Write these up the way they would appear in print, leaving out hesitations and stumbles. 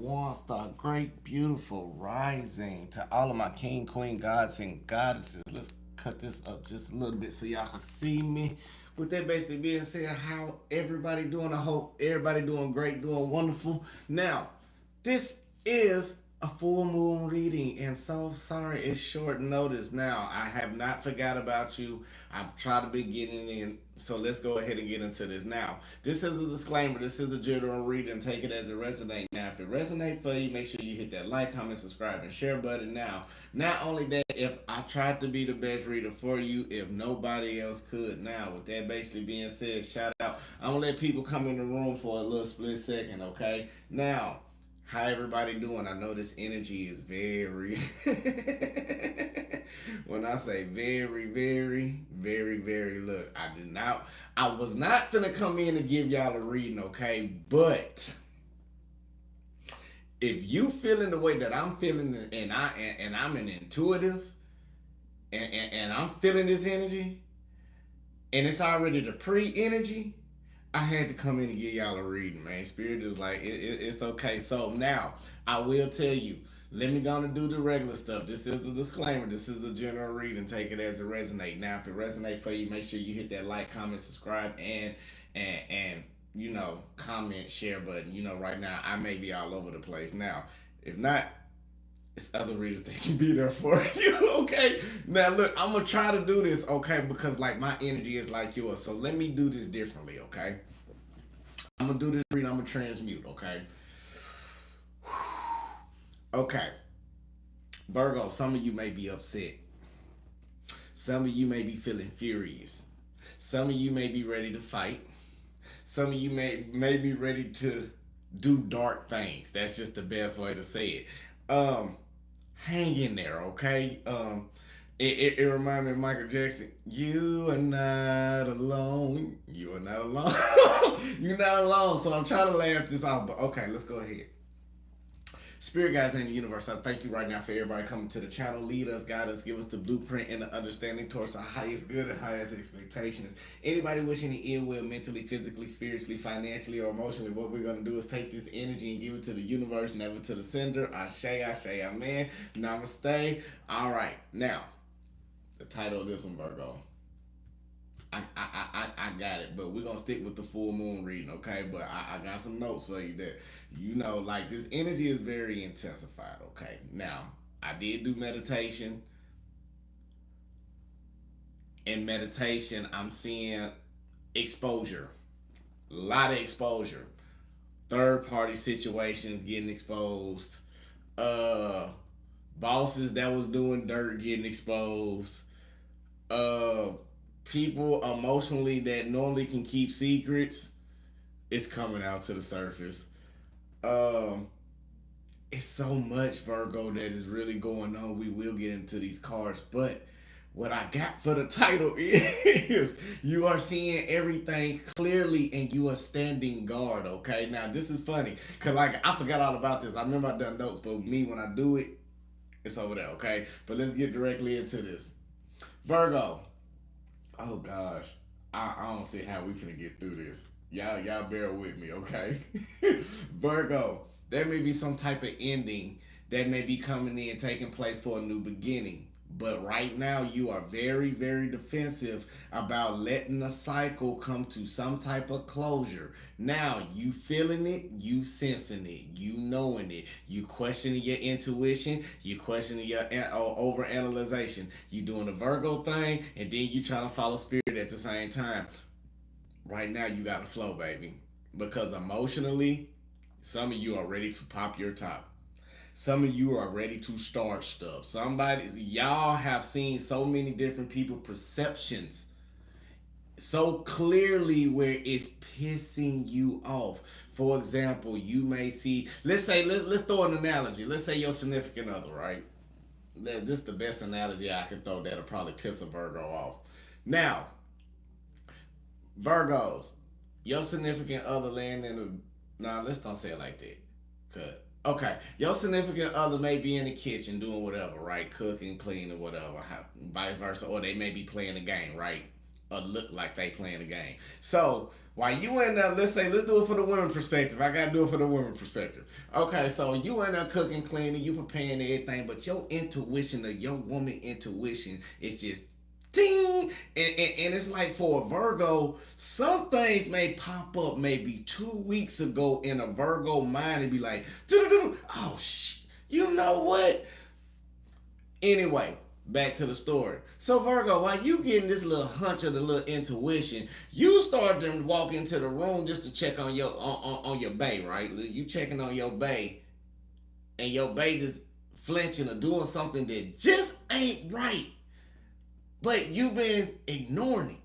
Waunstar. Great, beautiful rising to all of my king, queen, gods, and goddesses. Let's cut this up just a little bit so y'all can see me. With that basically being said, how everybody doing? I hope everybody doing great, doing wonderful. Now, this is a full moon reading, and so sorry it's short notice. Now, I have not forgot about you. I've tried to be getting in, so let's go ahead and get into this. Now, this is a disclaimer. This is a general reading. Take it as it resonates. Now, if it resonates for you, make sure you hit that like, comment, subscribe, and share button. Now, not only that, if I tried to be the best reader for you, if nobody else could. Now, with that basically being said, shout out. I'm gonna let people come in the room for a little split second, okay? Now, how everybody doing? I know this energy is very when I say very, very, look, I was not finna come in and give y'all a reading, okay? But if you feeling the way that I'm feeling, and I'm an intuitive, and I'm feeling this energy, and it's already the pre-energy, I had to come in and give y'all a reading, man. Spirit is like, it's okay. So now, I will tell you, let me go and do the regular stuff. This is a disclaimer. This is a general reading. Take it as it resonates. Now, if it resonates for you, make sure you hit that like, comment, subscribe, and you know, comment, share button. You know, right now, I may be all over the place. Now, if not, it's other readers that can be there for you, okay? Now, look, I'm going to try to do this, okay, because, like, my energy is like yours. So let me do this differently, okay? I'm going to do this reading. I'm going to transmute, okay? Okay. Virgo, some of you may be upset. Some of you may be feeling furious. Some of you may be ready to fight. Some of you may be ready to do dark things. That's just the best way to say it. Hang in there, okay? It reminds me of Michael Jackson. You are not alone. You are not alone. You're not alone. So I'm trying to laugh this off, but okay, let's go ahead. Spirit guides in the universe, I thank you right now for everybody coming to the channel. Lead us, guide us, give us the blueprint and the understanding towards our highest good and highest expectations. Anybody wishing any ill will mentally, physically, spiritually, financially, or emotionally, what we're going to do is take this energy and give it to the universe, never to the sender. Ashe, ashe, amen. Namaste. All right. Now, the title of this one, Virgo. I got it, but we're gonna stick with the full moon reading, okay? But I got some notes for you that, you know, like, this energy is very intensified, okay? Now, I did do meditation. In meditation, I'm seeing exposure, a lot of exposure, third party situations getting exposed, bosses that was doing dirt getting exposed, people emotionally that normally can keep secrets, it's coming out to the surface. It's so much, Virgo, that is really going on. We will get into these cards, but what I got for the title is you are seeing everything clearly and you are standing guard, okay? Now, this is funny, because, like, I forgot all about this. I remember I done notes, but me, when I do it, it's over there, okay? But let's get directly into this. Virgo. Oh gosh, I don't see how we finna get through this. Y'all bear with me, okay? Virgo, there may be some type of ending that may be coming in, taking place for a new beginning. But right now, you are very, very defensive about letting the cycle come to some type of closure. Now, you feeling it, you sensing it, you knowing it, you questioning your intuition, you questioning your overanalyzation. You doing the Virgo thing, and then you trying to follow spirit at the same time. Right now, you got to flow, baby. Because emotionally, some of you are ready to pop your top. Some of you are ready to start stuff. Y'all have seen so many different people perceptions so clearly where it's pissing you off. For example, you may see, let's throw an analogy. Let's say your significant other, right? This is the best analogy I can throw that'll probably piss a Virgo off. Now, Virgos, your significant other laying in the, nah, let's don't say it like that. Cut. Okay, your significant other may be in the kitchen doing whatever, right? Cooking, cleaning, whatever, vice versa. Or they may be playing a game, right? look like they playing a game. So while you in there, let's do it for the women's perspective. I gotta do it for the women's perspective. Okay, so you in there cooking, cleaning, you preparing everything, but your intuition or your woman intuition is just ding, and it's like for a Virgo, some things may pop up maybe 2 weeks ago in a Virgo mind and be like, oh shit, you know what? Anyway, back to the story. So Virgo, while you getting this little hunch of the little intuition, you start to walk into the room just to check on your on your bae, right? You checking on your bae, and your bae just flinching or doing something that just ain't right, but you've been ignoring it.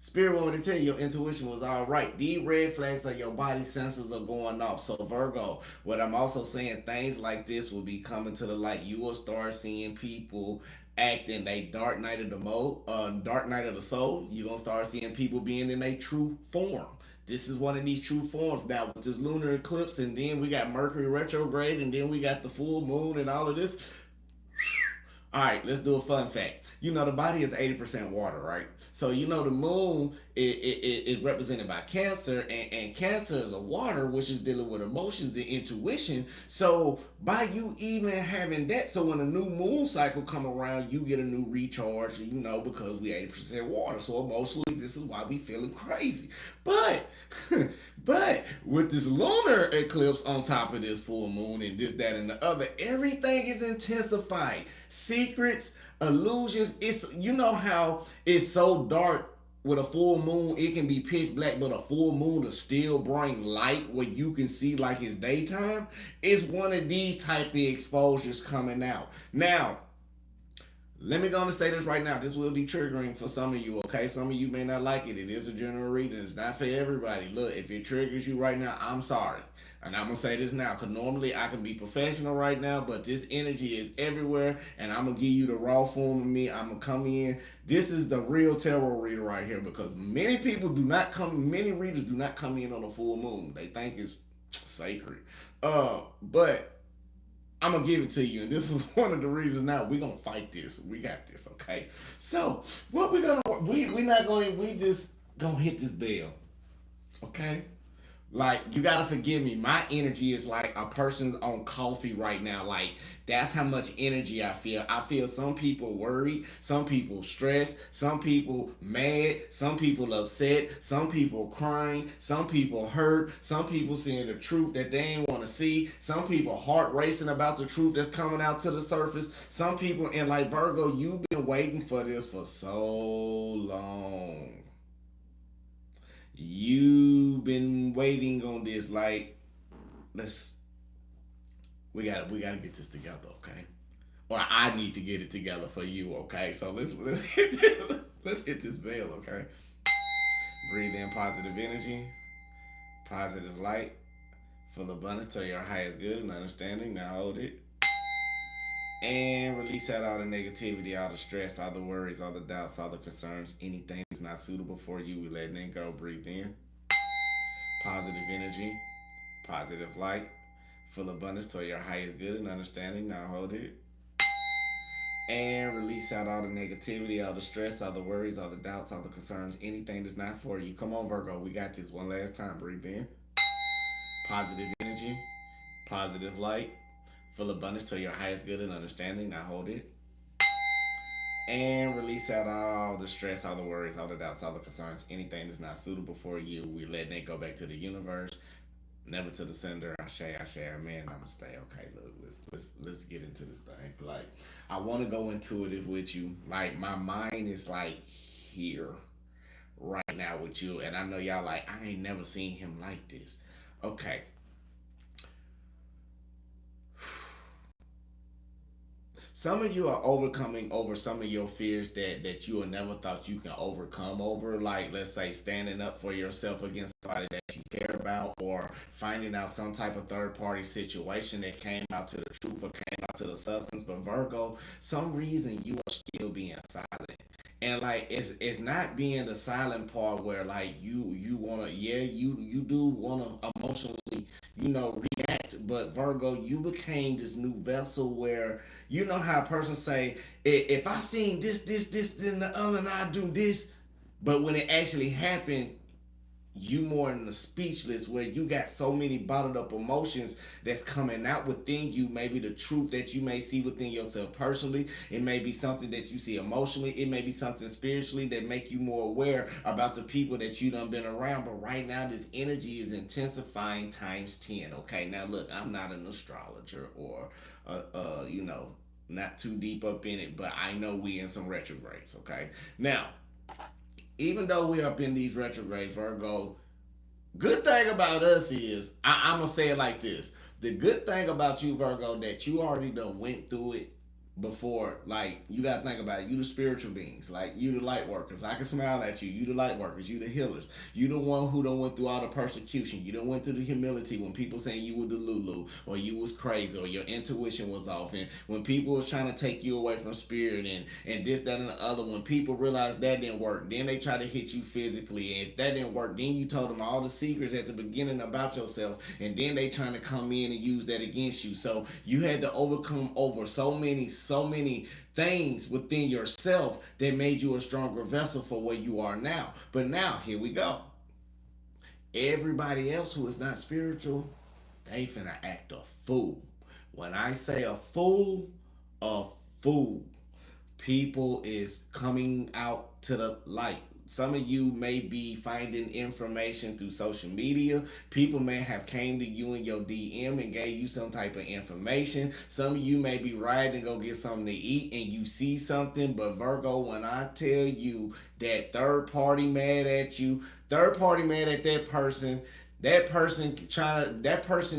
Spirit wanted to tell you your intuition was all right. These red flags of your body sensors are going off. So Virgo, what I'm also saying, things like this will be coming to the light. You will start seeing people acting a dark night of the soul. You're gonna start seeing people being in a true form. This is one of these true forms now with this lunar eclipse, and then we got Mercury retrograde, and then we got the full moon and all of this. All right, let's do a fun fact. You know, the body is 80% water, right? So, you know, the moon is represented by Cancer, and Cancer is a water, which is dealing with emotions and intuition. So, by you even having that, so when a new moon cycle come around, you get a new recharge, you know, because we 80% water. So, emotionally, this is why we feeling crazy. But, but with this lunar eclipse on top of this full moon and this, that, and the other, everything is intensified. Secrets, illusions. It's, you know how it's so dark with a full moon, it can be pitch black, but a full moon will still bring light where you can see like it's daytime. It's one of these type of exposures coming out. Now, let me go and say this right now. This will be triggering for some of you, okay? Some of you may not like it. It is a general reading. It's not for everybody. Look, if it triggers you right now, I'm sorry. And I'm going to say this now, because normally I can be professional right now, but this energy is everywhere, and I'm going to give you the raw form of me. I'm going to come in. This is the real tarot reader right here, because many readers do not come in on a full moon. They think it's sacred. But I'm gonna give it to you, and this is one of the reasons. Now we're gonna fight this. We got this, okay? So what we're gonna we just gonna hit this bell, okay? Like, you gotta forgive me. My energy is like a person on coffee right now. Like, that's how much energy I feel. I feel some people worried, some people stressed, some people mad, some people upset, some people crying, some people hurt, some people seeing the truth that they ain't want to see, some people heart racing about the truth that's coming out to the surface. Some people, and like Virgo, you've been waiting for this for so long. You've been waiting on this. Like, we gotta get this together, okay? Or I need to get it together for you, okay? So let's hit this, let's hit this veil, okay? Breathe in positive energy, positive light, full abundance to your highest good and understanding. Now hold it. And release out all the negativity, all the stress, all the worries, all the doubts, all the concerns. Anything that's not suitable for you, we letting it go. Breathe in. Positive energy, positive light, full abundance to your highest good and understanding. Now hold it. And release out all the negativity, all the stress, all the worries, all the doubts, all the concerns. Anything that's not for you. Come on, Virgo. We got this one last time. Breathe in. Positive energy, positive light, full abundance to your highest good and understanding. Now hold it. And release out all the stress, all the worries, all the doubts, all the concerns. Anything that's not suitable for you, we're letting it go back to the universe, never to the sender. Ashe, amen. Namaste. Okay, look, let's get into this thing. Like, I want to go into it with you. Like, my mind is like here right now with you, and I know y'all like, I ain't never seen him like this. Okay. Some of you are overcoming over some of your fears that you have never thought you can overcome over. Like, let's say, standing up for yourself against somebody that you care about, or finding out some type of third party situation that came out to the truth or came out to the substance. But Virgo, some reason you are still being silent. And like, it's not being the silent part where like you wanna, yeah, you do wanna emotionally, react, but Virgo, you became this new vessel where, you know how a person say, if I seen this, then the other, and I do this. But when it actually happened, you more in the speechless, where you got so many bottled up emotions that's coming out within you. Maybe the truth that you may see within yourself personally, it may be something that you see emotionally, it may be something spiritually that make you more aware about the people that you done been around. But right now this energy is intensifying times 10. Okay, now look, I'm not an astrologer or you know, not too deep up in it, but I know we in some retrogrades. Okay, now even though we're up in these retrogrades, Virgo, good thing about us is, I'm gonna say it like this: the good thing about you, Virgo, that you already done went through it before. Like, you gotta think about it. You the spiritual beings, like you the light workers. I can smile at you. You the light workers. You the healers. You the one who done went through all the persecution. You done went through the humility when people saying you were the Lulu, or you was crazy, or your intuition was off, and when people was trying to take you away from spirit, and this, that, and the other. When people realized that didn't work, then they try to hit you physically, and if that didn't work, then you told them all the secrets at the beginning about yourself, and then they trying to come in and use that against you. So you had to overcome over so many things within yourself that made you a stronger vessel for where you are now. But now here we go. Everybody else who is not spiritual, they finna act a fool. When I say a fool. People is coming out to the light. Some of you may be finding information through social media. People may have came to you in your DM and gave you some type of information. Some of you may be riding and go get something to eat and you see something. But Virgo, when I tell you that third party mad at you, third party mad at that person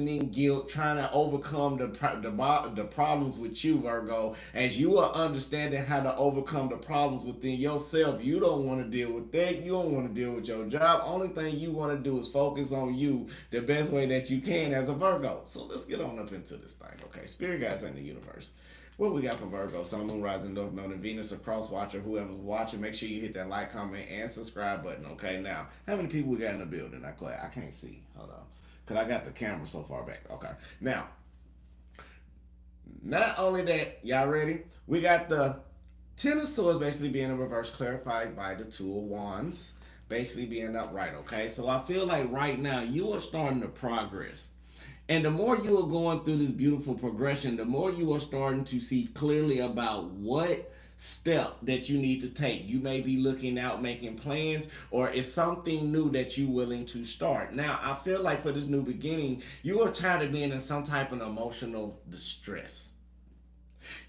in guilt trying to overcome the problems with you, Virgo. As you are understanding how to overcome the problems within yourself, you don't want to deal with that. You don't want to deal with your job. Only thing you want to do is focus on you the best way that you can as a Virgo. So let's get on up into this thing. Okay, spirit guides in the universe. What we got for Virgo? Sun, Moon, Rising, North Node, and Venus, or cross watcher, whoever's watching, make sure you hit that like, comment, and subscribe button. Okay, now, how many people we got in the building? I can't see. Hold on. Because I got the camera so far back. Okay. Now, not only that, y'all ready? We got the Ten of Swords basically being in reverse, clarified by the Two of Wands, basically being upright. Okay. So I feel like right now you are starting to progress. And the more you are going through this beautiful progression, the more you are starting to see clearly about what step that you need to take. You may be looking out, making plans, or it's something new that you're willing to start. Now, I feel like for this new beginning, you are tired of being in some type of emotional distress.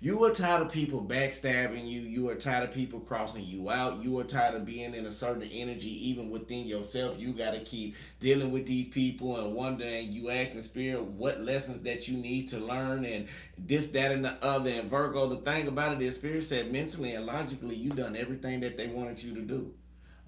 You are tired of people backstabbing you. You are tired of people crossing you out. You are tired of being in a certain energy, even within yourself. You got to keep dealing with these people and wondering, you asking spirit what lessons that you need to learn and this, that, and the other. And Virgo, the thing about it is spirit said mentally and logically, you done everything that they wanted you to do.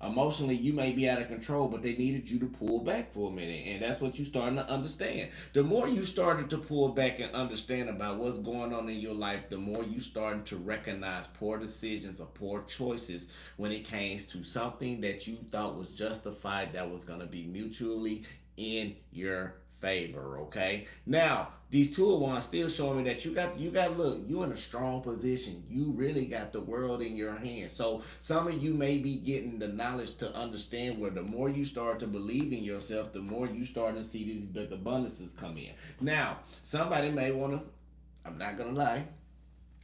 Emotionally, you may be out of control, but they needed you to pull back for a minute. And that's what you're starting to understand. The more you started to pull back and understand about what's going on in your life, the more you started to recognize poor decisions or poor choices when it came to something that you thought was justified, that was going to be mutually in your favor. Okay, now these Two of Wands still showing me that you got look, you in a strong position. You really got the world in your hands. So some of you may be getting the knowledge to understand where the more you start to believe in yourself, the more you start to see these big abundances come in. Now somebody may want to, I'm not gonna lie,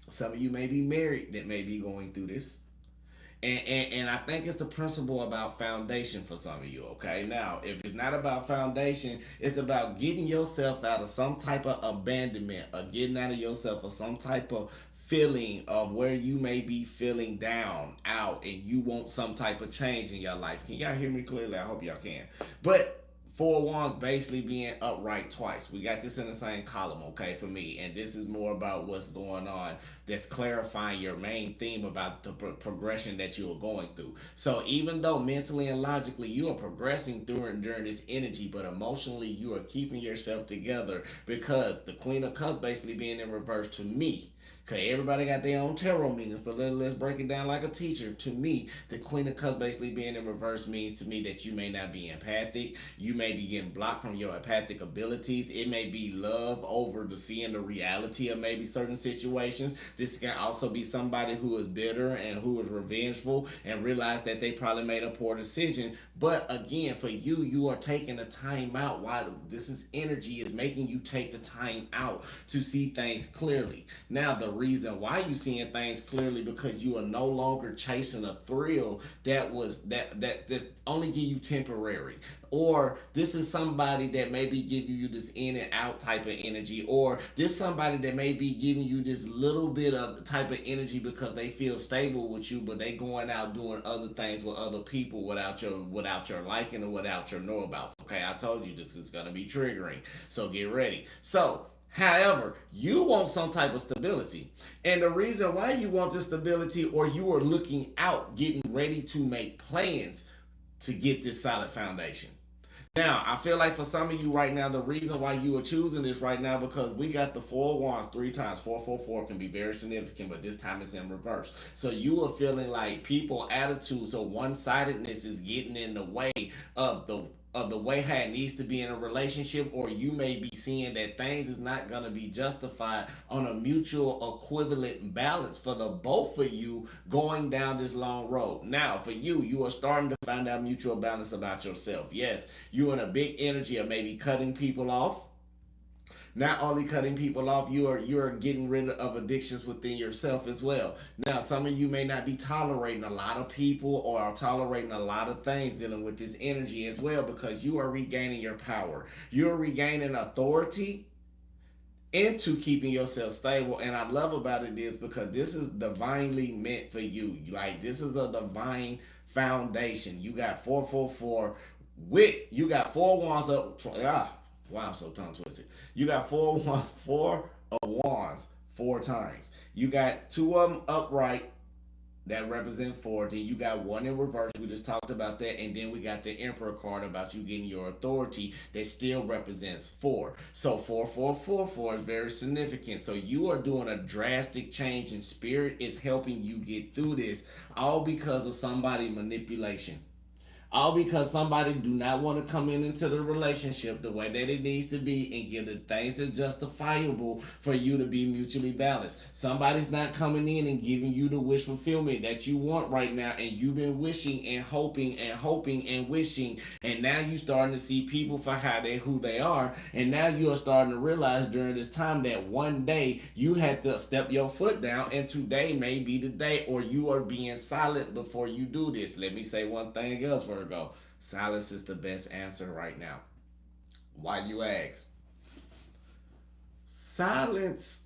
some of you may be married that may be going through this. And I think it's the principle about foundation for some of you, okay? Now, if it's not about foundation, it's about getting yourself out of some type of abandonment, or getting out of yourself of some type of feeling of where you may be feeling down, out, and you want some type of change in your life. Can y'all hear me clearly? I hope y'all can. But Four Wands basically being upright twice. We got this in the same column, okay, for me. And this is more about what's going on. That's clarifying your main theme about the progression that you are going through. So even though mentally and logically you are progressing through and during this energy, but emotionally you are keeping yourself together, because the Queen of Cups basically being in reverse to me. Okay, everybody got their own tarot meanings, but let's break it down like a teacher. To me, the Queen of Cups basically being in reverse means to me that you may not be empathic. You may may be getting blocked from your empathic abilities. It may be love over the seeing the reality of maybe certain situations. This can also be somebody who is bitter and who is revengeful and realize that they probably made a poor decision. But again, for you, you are taking the time out. Why this is energy is making you take the time out to see things clearly. Now, the reason why you seeing things clearly because you are no longer chasing a thrill that only give you temporary, or this is somebody that may be giving you this in and out type of energy, or this somebody that may be giving you this little bit of type of energy because they feel stable with you, but they going out doing other things with other people without your liking or without your know about. Okay, I told you this is gonna be triggering, so get ready. So however, you want some type of stability. And the reason why you want this stability, or you are looking out, getting ready to make plans to get this solid foundation. Now, I feel like for some of you right now, the reason why you are choosing this right now, because we got the 4 wands 3 times. 444 can be very significant, but this time it's in reverse. So you are feeling like people attitudes or one-sidedness is getting in the way of the way how it needs to be in a relationship, or you may be seeing that things is not going to be justified on a mutual equivalent balance for the both of you going down this long road. Now, for you, you are starting to find out mutual balance about yourself. Yes, you in a big energy of maybe cutting people off. Not only cutting people off, you are getting rid of addictions within yourself as well. Now, some of you may not be tolerating a lot of people or are tolerating a lot of things dealing with this energy as well, because you are regaining your power. You're regaining authority into keeping yourself stable. And I love about it is because this is divinely meant for you. Like, this is a divine foundation. You got 444 with, you got 4 wands up. Wow, I'm so tongue twisted. You got four of wands 4 times. You got 2 of them upright that represent 4. Then you got 1 in reverse. We just talked about that. And then we got the Emperor card about you getting your authority that still represents 4. So 4444 is very significant. So you are doing a drastic change, and spirit is helping you get through this, all because of somebody manipulation. All because somebody do not want to come into the relationship the way that it needs to be and give the things that justifiable for you to be mutually balanced. Somebody's not coming in and giving you the wish fulfillment that you want right now, and you've been wishing and hoping and hoping and wishing, and now you starting to see people for who they are, and now you are starting to realize during this time that one day you had to step your foot down, and today may be the day, or you are being silent before you do this. Let me say one thing else, Virgo. Silence is the best answer right now. Why, you ask? Silence.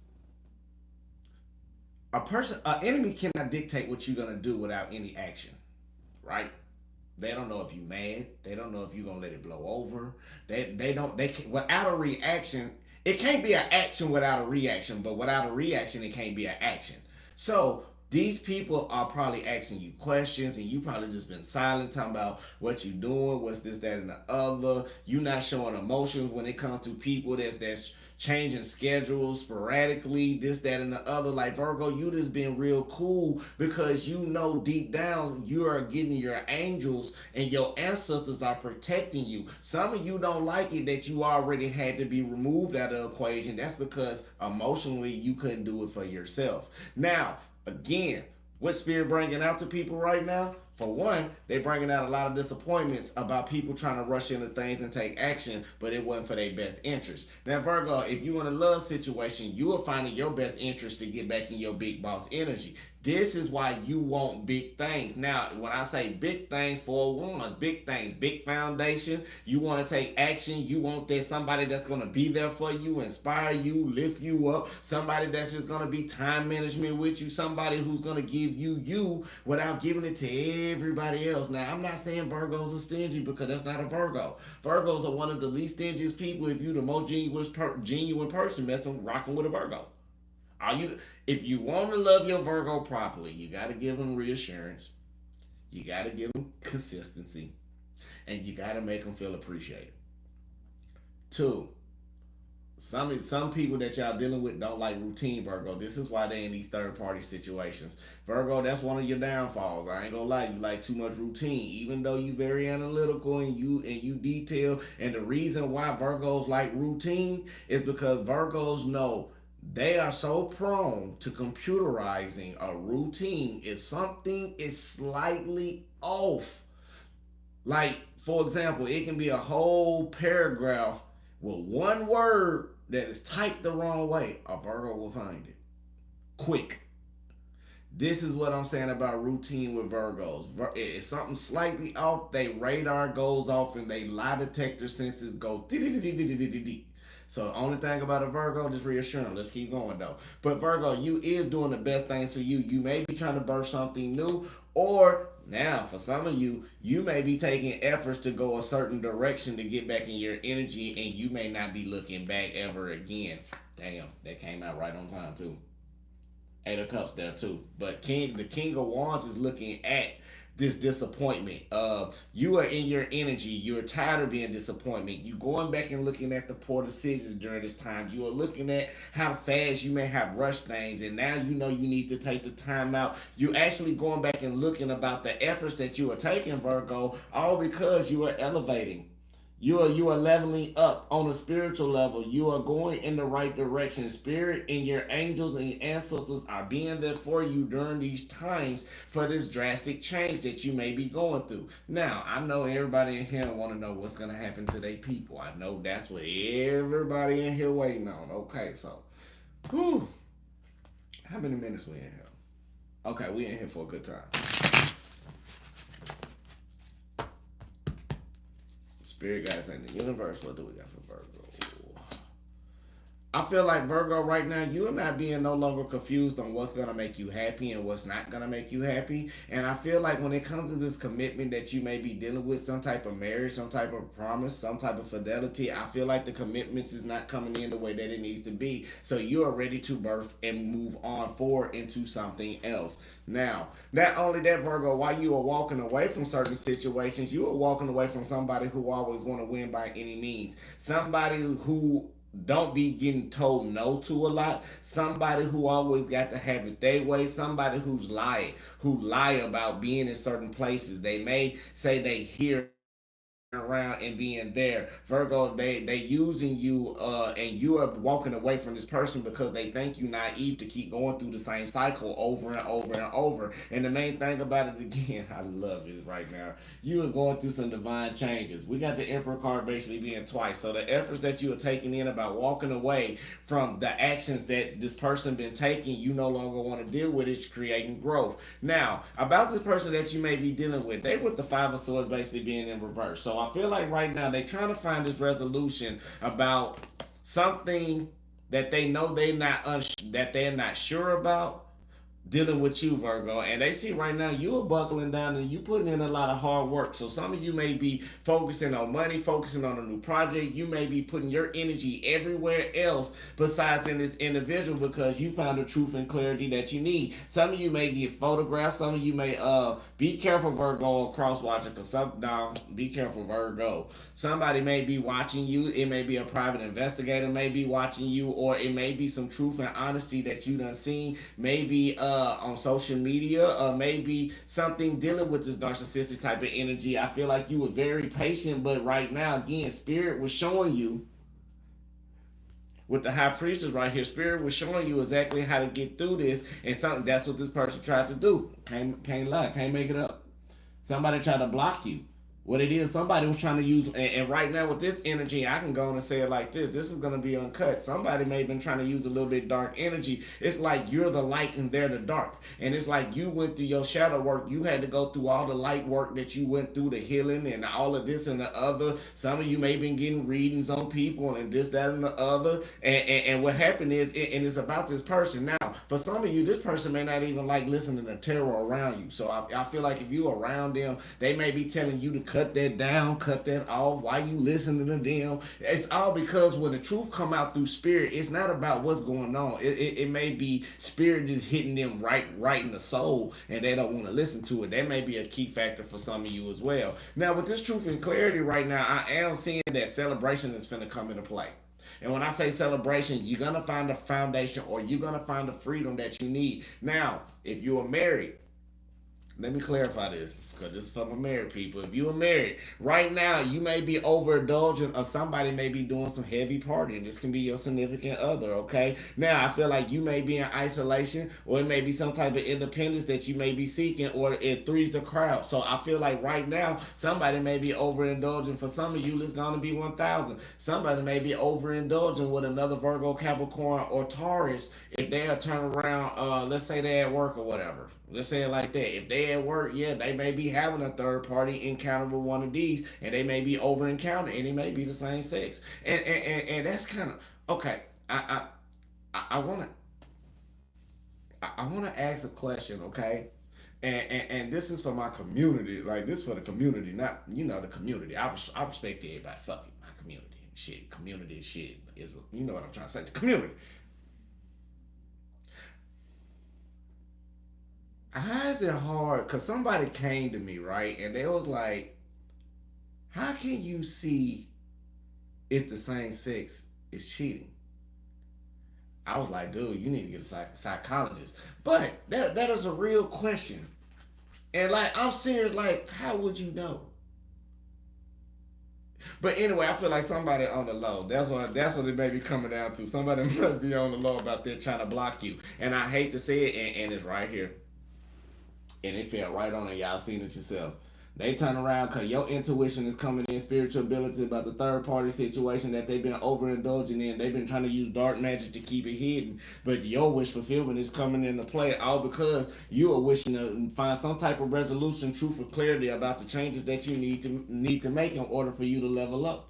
An enemy cannot dictate what you're gonna do without any action, right? They don't know if you mad. They don't know if you're gonna let it blow over. They can, without a reaction. It can't be an action without a reaction, but without a reaction, it can't be an action. So these people are probably asking you questions, and you probably just been silent, talking about what you doing, what's this, that, and the other. You not showing emotions when it comes to people that's changing schedules sporadically, this, that, and the other. Like, Virgo, you just been real cool because you know deep down you are getting your angels and your ancestors are protecting you. Some of you don't like it that you already had to be removed out of the equation. That's because emotionally you couldn't do it for yourself. Now, again, what spirit bringing out to people right now? For one, they bringing out a lot of disappointments about people trying to rush into things and take action, but it wasn't for their best interest. Now, Virgo, if you in a love situation, you are finding your best interest to get back in your big boss energy. This is why you want big things. Now, when I say big things, 4 wands, big things, big foundation. You want to take action. You want there's somebody that's going to be there for you, inspire you, lift you up. Somebody that's just going to be time management with you. Somebody who's going to give you without giving it to everybody else. Now, I'm not saying Virgos are stingy, because that's not a Virgo. Virgos are one of the least stingiest people if you're the most genuine person rocking with a Virgo. If you want to love your Virgo properly, you got to give them reassurance. You got to give them consistency. And you got to make them feel appreciated. 2, some people that y'all dealing with don't like routine, Virgo. This is why they in these third party situations. Virgo, that's one of your downfalls. I ain't gonna lie, you like too much routine. Even though you very analytical and you detail. And the reason why Virgos like routine is because Virgos know they are so prone to computerizing a routine if something is slightly off. Like, for example, it can be a whole paragraph with one word that is typed the wrong way. A Virgo will find it quick. This is what I'm saying about routine with Virgos. It's something slightly off, they radar goes off and they lie detector senses go. So the only thing about a Virgo, just reassure them. Let's keep going though. But Virgo, you is doing the best things for you. You may be trying to birth something new, or now for some of you, you may be taking efforts to go a certain direction to get back in your energy, and you may not be looking back ever again. Damn, that came out right on time too. Eight of Cups there too. But the King of Wands is looking at this disappointment. You are in your energy. You're tired of being disappointment. You going back and looking at the poor decisions during this time. You are looking at how fast you may have rushed things, and now you know you need to take the time out. You actually going back and looking about the efforts that you are taking, Virgo, all because you are elevating. You are leveling up on a spiritual level. You are going in the right direction. Spirit and your angels and your ancestors are being there for you during these times for this drastic change that you may be going through. Now, I know everybody in here want to know what's going to happen to their people. I know that's what everybody in here waiting on. Okay, so, whew, how many minutes we in here? Okay, we in here for a good time. Spirit guys in the universe, what do we got for Virgo? I feel like Virgo right now, you are not being no longer confused on what's gonna make you happy and what's not gonna make you happy. And I feel like when it comes to this commitment that you may be dealing with, some type of marriage, some type of promise, some type of fidelity, I feel like the commitments is not coming in the way that it needs to be. So you are ready to birth and move on forward into something else. Now, not only that, Virgo, while you are walking away from certain situations, you are walking away from somebody who always want to win by any means. Somebody who don't be getting told no to a lot. Somebody who always got to have it their way. Somebody who lie about being in certain places. They may say they hear around and being there. Virgo, they using you, and you are walking away from this person because they think you naive to keep going through the same cycle over and over and over. And the main thing about it again, I love it right now. You are going through some divine changes. We got the Emperor card basically being twice. So the efforts that you are taking in about walking away from the actions that this person been taking, you no longer want to deal with, is creating growth. Now, about this person that you may be dealing with, they with the Five of Swords basically being in reverse. So I feel like right now they're trying to find this resolution about something that they know that they're not sure about dealing with you, Virgo, and they see right now you are buckling down and you putting in a lot of hard work. So some of you may be focusing on money, focusing on a new project. You may be putting your energy everywhere else besides in this individual because you found the truth and clarity that you need. Some of you may get photographs. Some of you may be careful, Virgo, on cross watching, because some now be careful, Virgo. Somebody may be watching you. It may be a private investigator may be watching you, or it may be some truth and honesty that you done seen. Maybe on social media, maybe something dealing with this narcissistic type of energy. I feel like you were very patient, but right now, again, Spirit was showing you with the High Priestess right here. Spirit was showing you exactly how to get through this, and something that's what this person tried to do. Can't lie, can't make it up. Somebody tried to block you. What it is, somebody was trying to use, and right now with this energy, I can go on and say it like this. This is going to be uncut. Somebody may have been trying to use a little bit dark energy. It's like you're the light and they're the dark. And it's like you went through your shadow work. You had to go through all the light work that you went through, the healing and all of this and the other. Some of you may have been getting readings on people and this, that, and the other. And what happened is, and it's about this person. Now, for some of you, this person may not even like listening to terror around you. So I feel like if you around them, they may be telling you to cut that down, cut that off. Why you listening to them? It's all because when the truth come out through spirit, it's not about what's going on. It may be spirit just hitting them right in the soul, and they don't want to listen to it. That may be a key factor for some of you as well. Now, with this truth and clarity right now, I am seeing that celebration is finna come into play. And when I say celebration, you're going to find a foundation, or you're going to find the freedom that you need. Now, if you are married, let me clarify this, because this is for my married people. If you are married right now, you may be overindulging, or somebody may be doing some heavy partying. This can be your significant other, okay? Now, I feel like you may be in isolation, or it may be some type of independence that you may be seeking, or it threes the crowd. So I feel like right now, somebody may be overindulging. For some of you, it's going to be 1,000. Somebody may be overindulging with another Virgo, Capricorn, or Taurus if they are turning around, let's say they're at work or whatever. Let's say it like that. If they at work, yeah, they may be having a third party encounter with one of these, and they may be over encountering, and it may be the same sex, and that's kind of okay. I wanna I wanna ask a question, okay? And this is for my community, like this for the community, not the community. I respect everybody. Fuck it, my community shit. Community shit is you know what I'm trying to say. The community. How is it hard? Cause somebody came to me, right, and they was like, "How can you see if the same sex is cheating?" I was like, "Dude, you need to get a psychologist." But that is a real question, and like I'm serious. Like, how would you know? But anyway, I feel like somebody on the low. That's what it may be coming down to. Somebody must be on the low about there trying to block you. And I hate to say it, and it's right here. And it fell right on it. Y'all seen it yourself. They turn around because your intuition is coming in, spiritual ability about the third party situation that they've been overindulging in. They've been trying to use dark magic to keep it hidden. But your wish fulfillment is coming into play all because you are wishing to find some type of resolution, truth, or clarity about the changes that you need to make in order for you to level up.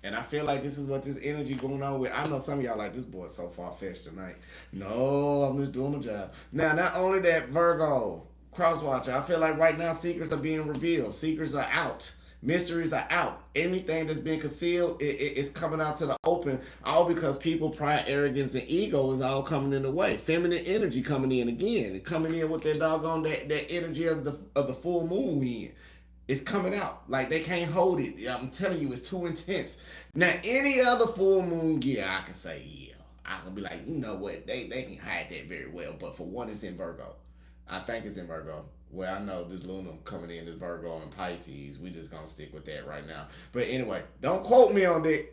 And I feel like this is what this energy going on with. I know some of y'all like this boy so far fetched tonight. No, I'm just doing my job. Now, not only that, Virgo, Crosswatcher, I feel like right now secrets are being revealed. Secrets are out. Mysteries are out. Anything that's been concealed is coming out to the open, all because people, pride, arrogance, and ego is all coming in the way. Feminine energy coming in again, and coming in with that doggone that energy of the full moon we in. It's coming out. Like they can't hold it. I'm telling you, it's too intense. Now, any other full moon, yeah, I can say, yeah. I can be like, you know what? They can hide that very well. But for one, it's in Virgo. I think it's in Virgo. Well, I know this Luna coming in is Virgo and Pisces. We just gonna stick with that right now. But anyway, don't quote me on that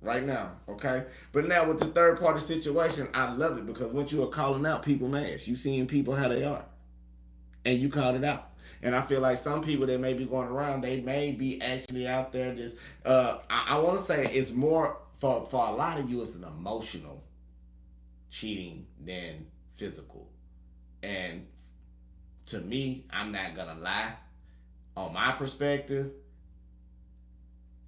right now, okay? But now with the third party situation, I love it because what you are calling out, people mask. You seeing people how they are, and you called it out. And I feel like some people that may be going around, they may be actually out there just. I want to say it's more for a lot of you, it's an emotional cheating than physical. And to me, I'm not gonna lie. On my perspective,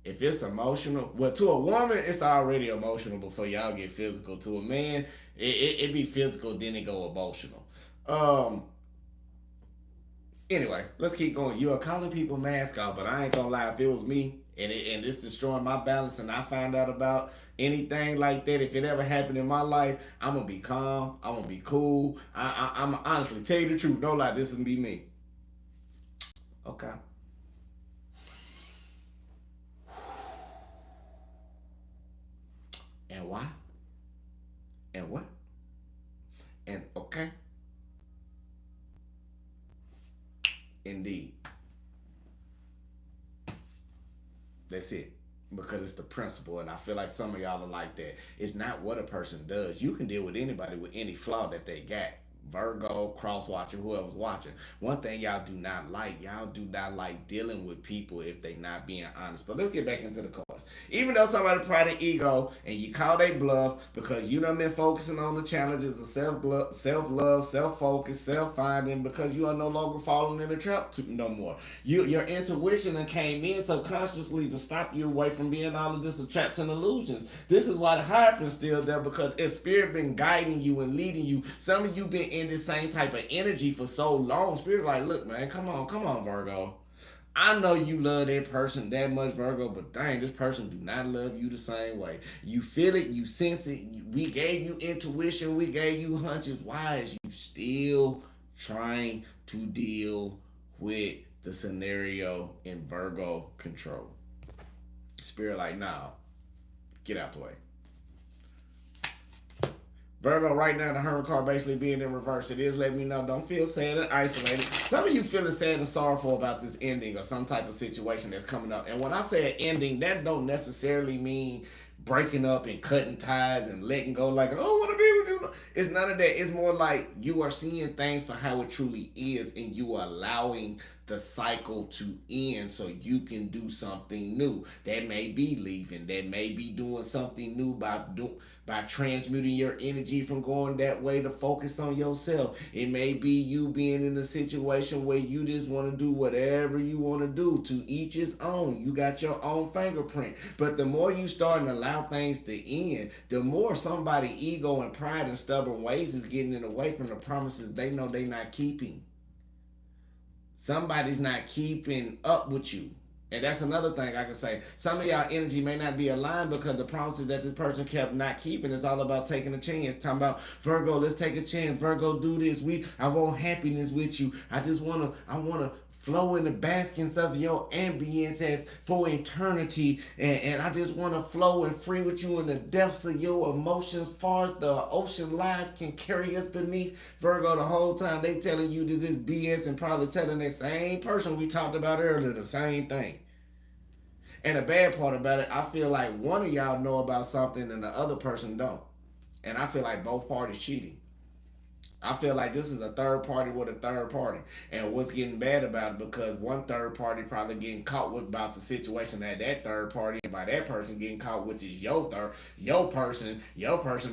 if it's emotional, well, to a woman, it's already emotional before y'all get physical. To a man, it be physical, then it go emotional. Um, Anyway, let's keep going. You are calling people mascot, but I ain't gonna lie. If it was me and it's destroying my balance, and I find out about anything like that, if it ever happened in my life, I'm gonna be calm. I'm gonna be cool. I'm honestly tell you the truth. No lie, this would be me. Okay. And why? And what? And okay. Indeed. That's it. Because it's the principle, and I feel like some of y'all are like that. It's not what a person does. You can deal with anybody with any flaw that they got. Virgo, cross watching, whoever's watching. One thing y'all do not like dealing with people if they not being honest. But let's get back into the cards. Even though somebody pride and ego and you call they bluff because you done been focusing on the challenges of self-love, self-focus, self-finding, because you are no longer falling in the trap no more. Your intuition and came in subconsciously to stop you away from being all of this traps and illusions. This is why the Hierophant's still there, because it's spirit been guiding you and leading you. Some of you been in this same type of energy for so long. Spirit like, look, man, come on, Virgo. I know you love that person that much, Virgo, but dang, this person do not love you the same way. You feel it, you sense it. We gave you intuition, we gave you hunches. Why is you still trying to deal with the scenario in Virgo control? Spirit like, nah, get out the way. Virgo, right now, the Hermit card basically being in reverse. It is letting me know, don't feel sad and isolated. Some of you feeling sad and sorrowful about this ending or some type of situation that's coming up. And when I say an ending, that don't necessarily mean breaking up and cutting ties and letting go like, oh, I want to be with you. It's none of that. It's more like you are seeing things for how it truly is and you are allowing the cycle to end so you can do something new. That may be leaving. That may be doing something new by transmuting your energy from going that way to focus on yourself. It may be you being in a situation where you just want to do whatever you want to do. To each his own. You got your own fingerprint. But the more you start to allow things to end, the more somebody ego and pride and stubborn ways is getting in the way from the promises they know they not keeping. Somebody's not keeping up with you. And that's another thing I can say. Some of y'all energy may not be aligned because the promises that this person kept not keeping is all about taking a chance. Talking about, Virgo, let's take a chance. Virgo, do this. I want happiness with you. I wanna flow in the baskets of your ambience as for eternity. And I just want to flow and free with you in the depths of your emotions, far as the ocean lies can carry us beneath. Virgo, the whole time they telling you this BS and probably telling that same person we talked about earlier the same thing. And the bad part about it, I feel like one of y'all know about something and the other person don't. And I feel like both parties cheating. I feel like this is a third party with a third party. And what's getting bad about it, because one third party probably getting caught with about the situation that third party, and by that person getting caught, which is your person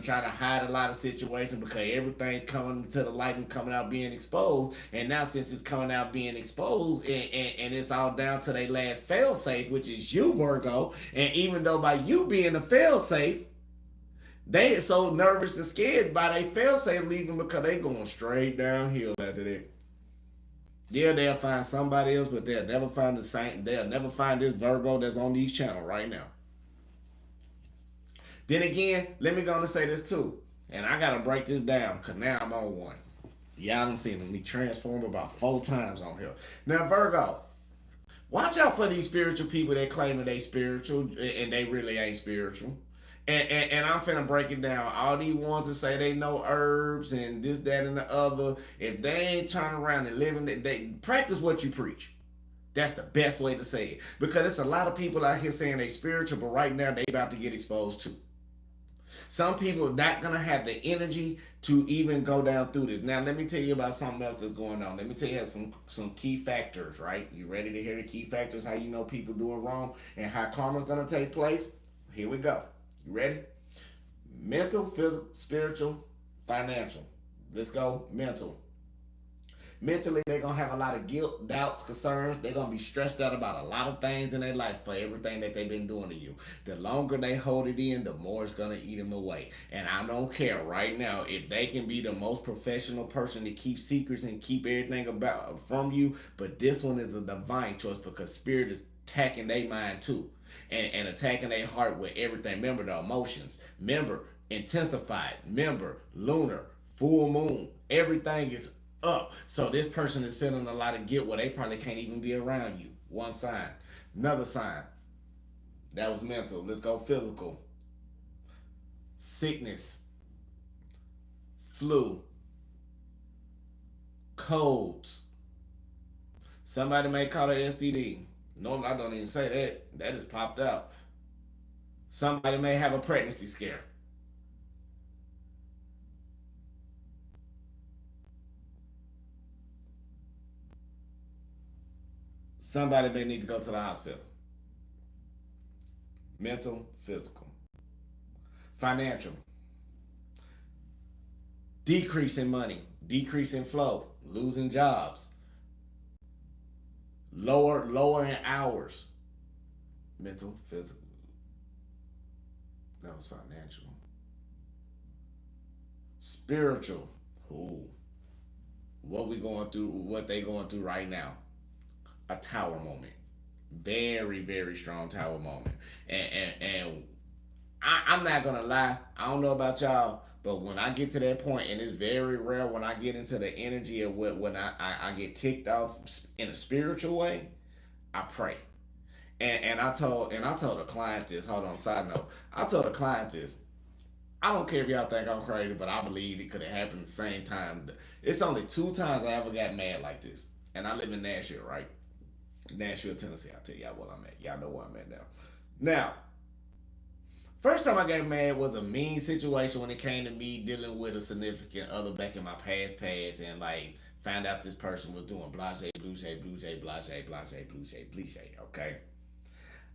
trying to hide a lot of situations because everything's coming to the light and coming out being exposed. And now since it's coming out being exposed and it's all down to their last fail safe, which is you, Virgo. And even though by you being a fail safe, they so nervous and scared by they fail-safe leaving because they going straight downhill after that. Yeah, they'll find somebody else, but they'll never find the same. They'll never find this Virgo that's on these channels right now. Then again, let me go and say this too. And I got to break this down because now I'm on one. Y'all done seen me transform about 4 times on here. Now, Virgo, watch out for these spiritual people that claim that they spiritual and they really ain't spiritual. And I'm finna break it down. All these ones that say they know herbs and this, that, and the other, if they ain't turning around and living, they practice what you preach. That's the best way to say it. Because it's a lot of people out here saying they spiritual, but right now they about to get exposed too. Some people are not going to have the energy to even go down through this. Now, let me tell you about something else that's going on. Let me tell you some key factors, right? You ready to hear the key factors, how you know people doing wrong, and how karma's going to take place? Here we go. You ready? Mental, physical, spiritual, financial. Let's go mental. Mentally, they're going to have a lot of guilt, doubts, concerns. They're going to be stressed out about a lot of things in their life for everything that they've been doing to you. The longer they hold it in, the more it's going to eat them away. And I don't care right now if they can be the most professional person to keep secrets and keep everything about from you. But this one is a divine choice because spirit is attacking their mind too. And attacking their heart with everything. Remember the emotions. Remember intensified. Remember lunar, full moon. Everything is up. So this person is feeling a lot of guilt where they probably can't even be around you. One sign. Another sign. That was mental. Let's go physical. Sickness. Flu. Colds. Somebody may call it STD. No, I don't even say that. That just popped out. Somebody may have a pregnancy scare. Somebody may need to go to the hospital. Mental, physical. Financial. Decrease in money. Decrease in flow. Losing jobs. Lower in hours. Mental, physical. That was financial. Spiritual. Ooh. What we going through, what they going through right now. A tower moment. Very, very strong tower moment. And I'm not gonna lie, I don't know about y'all, but when I get to that point, and it's very rare when I get into the energy of when I get ticked off in a spiritual way, I pray. And I told a client this. Hold on, side note. I told a client this. I don't care if y'all think I'm crazy, but I believe it could have happened the same time. It's only 2 times I ever got mad like this. And I live in Nashville, right? Nashville, Tennessee. I'll tell y'all what I'm at. Y'all know where I'm at now. Now, first time I got mad was a mean situation when it came to me dealing with a significant other back in my past, and like found out this person was doing blase, bluse, bluse, blase, blase, bluse, bluse. Okay,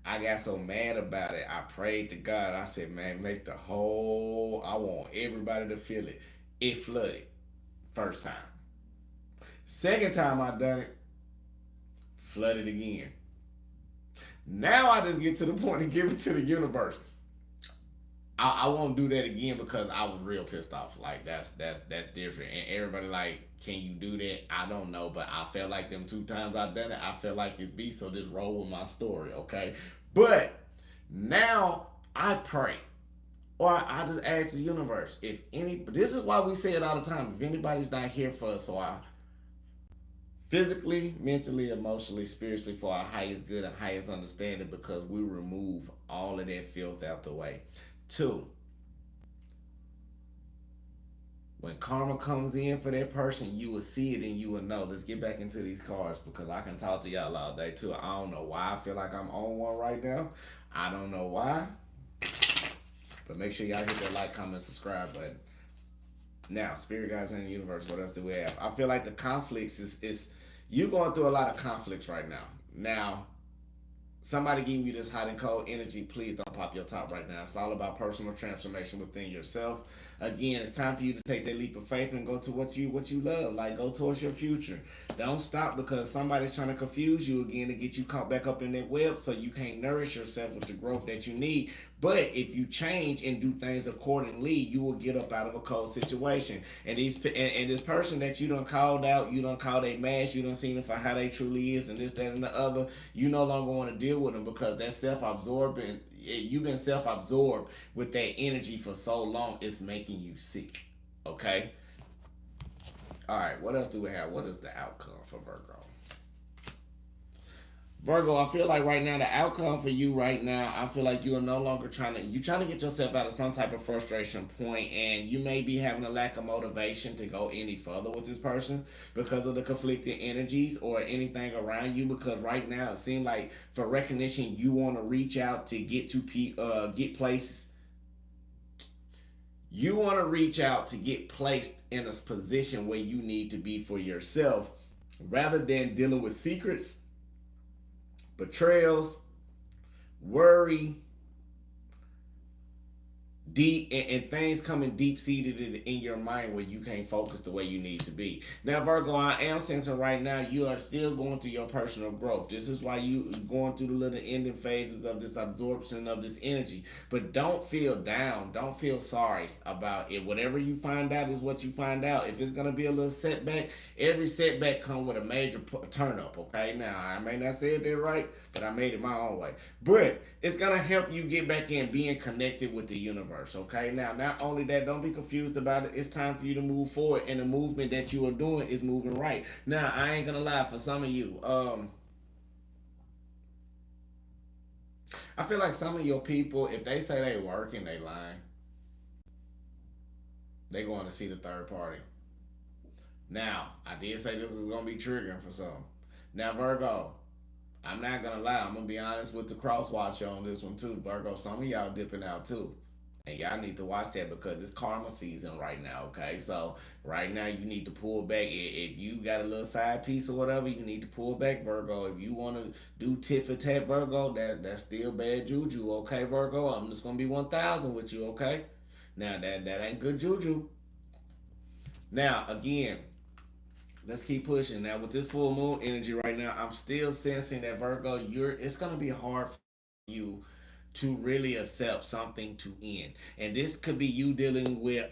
I got so mad about it. I prayed to God. I said, man, make the whole. I want everybody to feel it. It flooded. First time. Second time I done it, flooded again. Now I just get to the point and give it to the universe. I won't do that again because I was real pissed off. Like that's different. And everybody like, can you do that? I don't know, but I felt like them 2 times I done it. I felt like it's be so just roll with my story, okay? But now I pray, or I just ask the universe if any. This is why we say it all the time. If anybody's not here for us for our physically, mentally, emotionally, spiritually, for our highest good and highest understanding, because we remove all of that filth out the way. Two, when karma comes in for that person, you will see it and you will know. Let's get back into these cards because I can talk to y'all all day too. I don't know why I feel like I'm on one right now. I don't know why. But make sure y'all hit that like, comment, subscribe button. Now, spirit guides in the universe, what else do we have? I feel like the conflicts is you going through a lot of conflicts right now. Now, somebody giving you this hot and cold energy, please don't pop your top right now. It's all about personal transformation within yourself. Again, it's time for you to take that leap of faith and go to what you love. Like, go towards your future. Don't stop because somebody's trying to confuse you again to get you caught back up in that web so you can't nourish yourself with the growth that you need. But if you change and do things accordingly, you will get up out of a cold situation. And this person that you done called out, you done called a mask, you done seen them for how they truly is, and this, that, and the other. You no longer want to deal with them because that self-absorbing. You've been self-absorbed with that energy for so long, it's making you sick. Okay. All right. What else do we have? What is the outcome for Virgo? Virgo, I feel like right now the outcome for you right now, I feel like you are no longer trying to get yourself out of some type of frustration point, and you may be having a lack of motivation to go any further with this person because of the conflicting energies or anything around you. Because right now it seems like for recognition, you want to reach out to get places. You want to reach out to get placed in a position where you need to be for yourself, rather than dealing with secrets, betrayals, worry, deep and things coming deep seated in your mind where you can't focus the way you need to be. Now, Virgo, I am sensing right now you are still going through your personal growth. This is why you going through the little ending phases of this absorption of this energy. But don't feel down. Don't feel sorry about it. Whatever you find out is what you find out. If it's gonna be a little setback, every setback come with a major turn up. Okay, now I may not say it that right, but I made it my own way. But it's gonna help you get back in being connected with the universe. Okay, now not only that, don't be confused about it. It's time for you to move forward, and the movement that you are doing is moving right. Now, I ain't gonna lie, for some of you, I feel like some of your people, if they say they working, they lying. They going to see the third party. Now, I did say this was gonna be triggering for some. Now, Virgo, I'm not gonna lie. I'm gonna be honest with the cross watcher on this one too, Virgo. Some of y'all dipping out too. And y'all need to watch that because it's karma season right now, okay? So right now you need to pull back. If you got a little side piece or whatever, you need to pull back, Virgo. If you want to do tit for tat, Virgo, that's still bad juju, okay, Virgo? I'm just gonna be 1,000 with you, okay? Now that ain't good juju. Now again, let's keep pushing. Now with this full moon energy right now, I'm still sensing that Virgo, it's gonna be hard for you to really accept something to end. And this could be you dealing with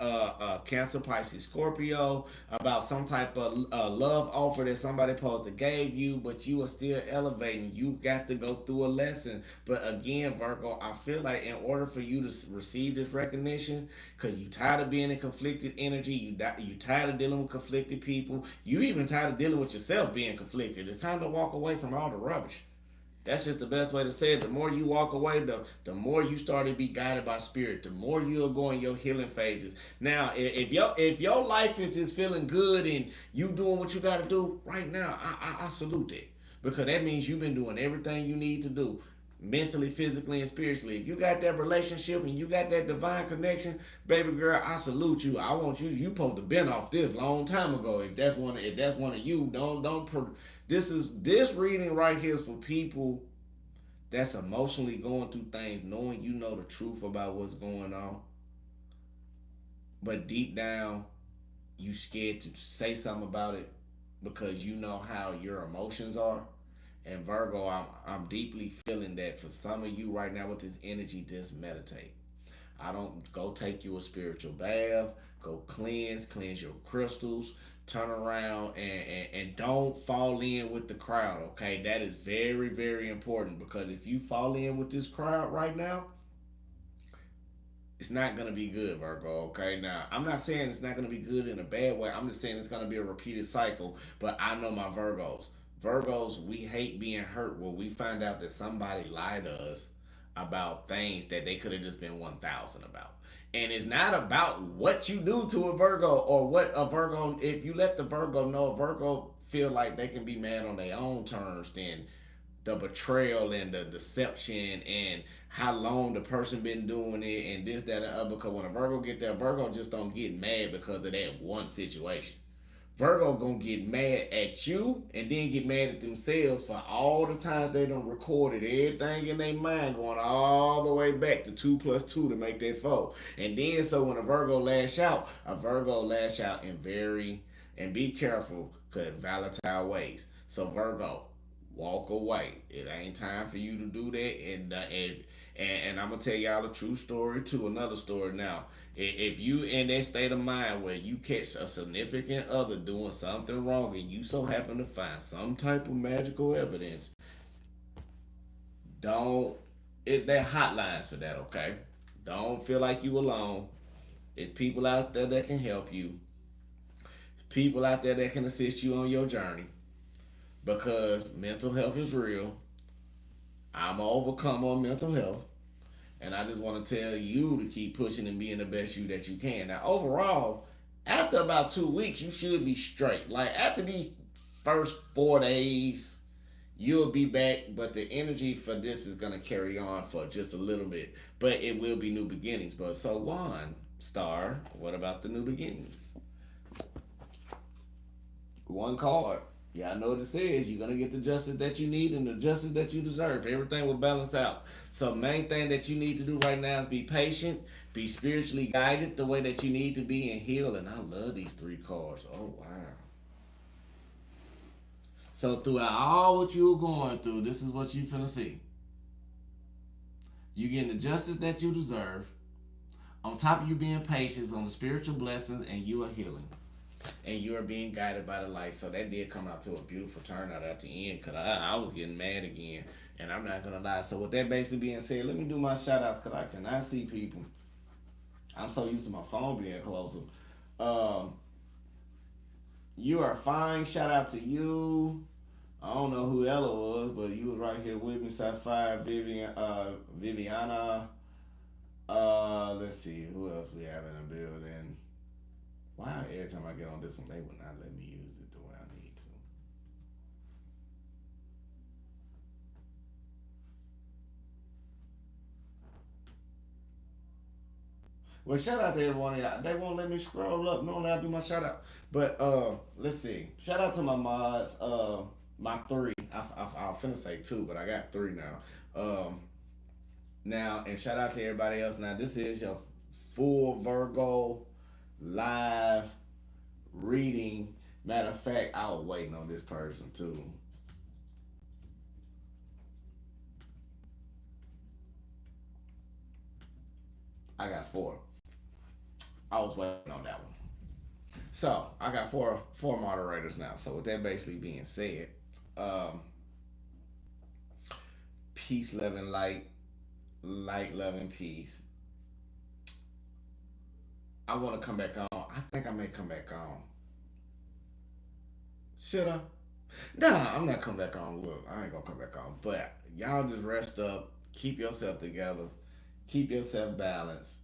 Cancer, Pisces, Scorpio about some type of love offer that somebody supposed to gave you, but you are still elevating. You got to go through a lesson. But again, Virgo, I feel like in order for you to receive this recognition, because you tired of being in conflicted energy, you tired of dealing with conflicted people, you even tired of dealing with yourself being conflicted. It's time to walk away from all the rubbish. That's just the best way to say it. The more you walk away, the more you start to be guided by spirit. The more you'll go in your healing phases. Now, if your life is just feeling good and you doing what you got to do right now, I salute that, because that means you've been doing everything you need to do, mentally, physically, and spiritually. If you got that relationship and you got that divine connection, baby girl, I salute you. I want you. You supposed to been off this long time ago. If that's one of you, don't. This reading right here is for people that's emotionally going through things, knowing you know the truth about what's going on, but deep down you scared to say something about it because you know how your emotions are. And Virgo, I'm deeply feeling that for some of you right now with this energy, just meditate. I don't go take you a spiritual bath, go cleanse your crystals, turn around and don't fall in with the crowd, okay? That is very, very important, because if you fall in with this crowd right now, it's not gonna be good, Virgo. Okay, now I'm not saying it's not gonna be good in a bad way. I'm just saying it's gonna be a repeated cycle. But I know my Virgos. Virgos, we hate being hurt when we find out that somebody lied to us about things that they could have just been 1,000 about. And it's not about what you do to a Virgo or what a Virgo. If you let the Virgo know, a Virgo feel like they can be mad on their own terms, then the betrayal and the deception and how long the person been doing it and this, that, and the other. Because when a Virgo get there, Virgo just don't get mad because of that one situation. Virgo gonna get mad at you and then get mad at themselves for all the times they done recorded everything in their mind, going all the way back to 2 plus 2 to make that 4. And then so when a Virgo lash out in very, and be careful, cause volatile ways. So Virgo, walk away. It ain't time for you to do that. And I'm gonna tell y'all a true story too. Another story now. If you in that state of mind where you catch a significant other doing something wrong and you so happen to find some type of magical evidence, don't there hotlines for that, okay? Don't feel like you alone. It's people out there that can help you. It's people out there that can assist you on your journey, because mental health is real. I'm an overcomer of mental health. And I just want to tell you to keep pushing and being the best you that you can. Now, overall, after about 2 weeks, you should be straight. Like after these first 4 days, you'll be back. But the energy for this is gonna carry on for just a little bit. But it will be new beginnings. But so Waunstar, what about the new beginnings? One card. Yeah, I know what it says. You're gonna get the justice that you need and the justice that you deserve. Everything will balance out. So main thing that you need to do right now is be patient, be spiritually guided the way that you need to be, and heal. And I love these 3 cards. Oh wow. So throughout all what you're going through, this is what you finna see. You getting the justice that you deserve. On top of you being patient on the spiritual blessings, and you are healing, and you are being guided by the light. So that did come out to a beautiful turnout at the end, because I was getting mad again. And I'm not going to lie. So with that basically being said, let me do my shout outs, because I cannot see people. I'm so used to my phone being closer. Um, you are fine. Shout out to you. I don't know who Ella was, but you was right here with me. Sapphire, Viviana. Let's see who else we have in the building. Why every time I get on this one, they will not let me use it the way I need to? Well, shout out to everyone. They won't let me scroll up. Normally I do my shout out. But let's see. Shout out to my mods. My 3. I'll finna say 2, but I got 3 now. Now, and shout out to everybody else. Now, this is your full Virgo live reading. Matter of fact, I was waiting on this person too. I got 4. I was waiting on that one. So I got four moderators now. So with that basically being said, um, peace, love, and light, love, and peace. I want to come back on. I think I may come back on. Should I? Nah, I'm not coming back on. Look, I ain't gonna come back on. But y'all just rest up, keep yourself together, keep yourself balanced,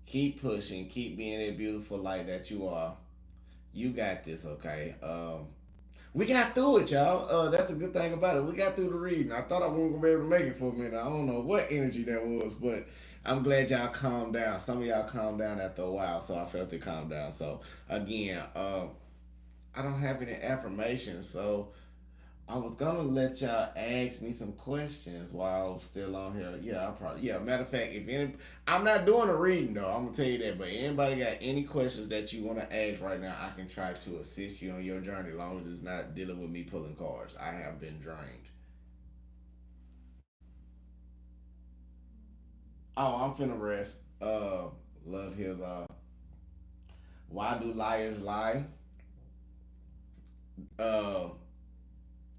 keep pushing, keep being that beautiful light that you are. You got this, okay? We got through it, y'all. That's a good thing about it. We got through the reading. I thought I wasn't gonna be able to make it for a minute. I don't know what energy that was, but I'm glad y'all calmed down. Some of y'all calmed down after a while, so I felt it calm down. So again, I don't have any affirmations, so I was gonna let y'all ask me some questions while I'm still on here. Yeah, I'll probably. Yeah, matter of fact, if any, I'm not doing a reading though. I'm gonna tell you that. But anybody got any questions that you want to ask right now, I can try to assist you on your journey, as long as it's not dealing with me pulling cards. I have been drained. Oh, I'm finna rest. Love his. Why do liars lie? Uh,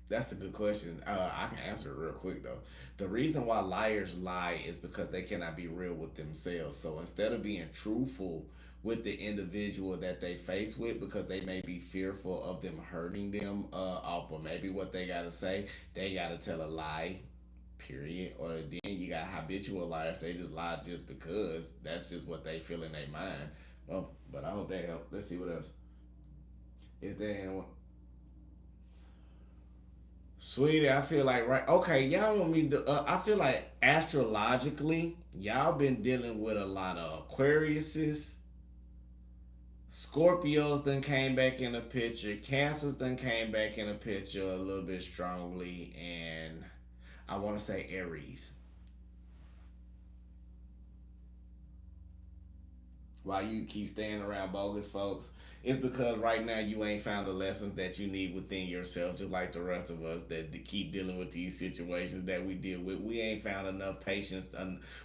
That's a good question. I can answer it real quick though. The reason why liars lie is because they cannot be real with themselves. So instead of being truthful with the individual that they face with, because they may be fearful of them hurting them off of maybe what they gotta say, they gotta tell a lie. Period. Or then you got habitual liars. They just lie just because that's just what they feel in their mind. Oh, but I hope that help. Let's see what else. Is there anyone? Sweetie, I feel like right. Okay, y'all want me to? I feel like astrologically, y'all been dealing with a lot of Aquariuses, Scorpios. Then came back in the picture. Cancers then came back in the picture a little bit strongly, and I want to say Aries. Why you keep staying around bogus folks? It's because right now you ain't found the lessons that you need within yourself, just like the rest of us that to keep dealing with these situations that we deal with. We ain't found enough patience.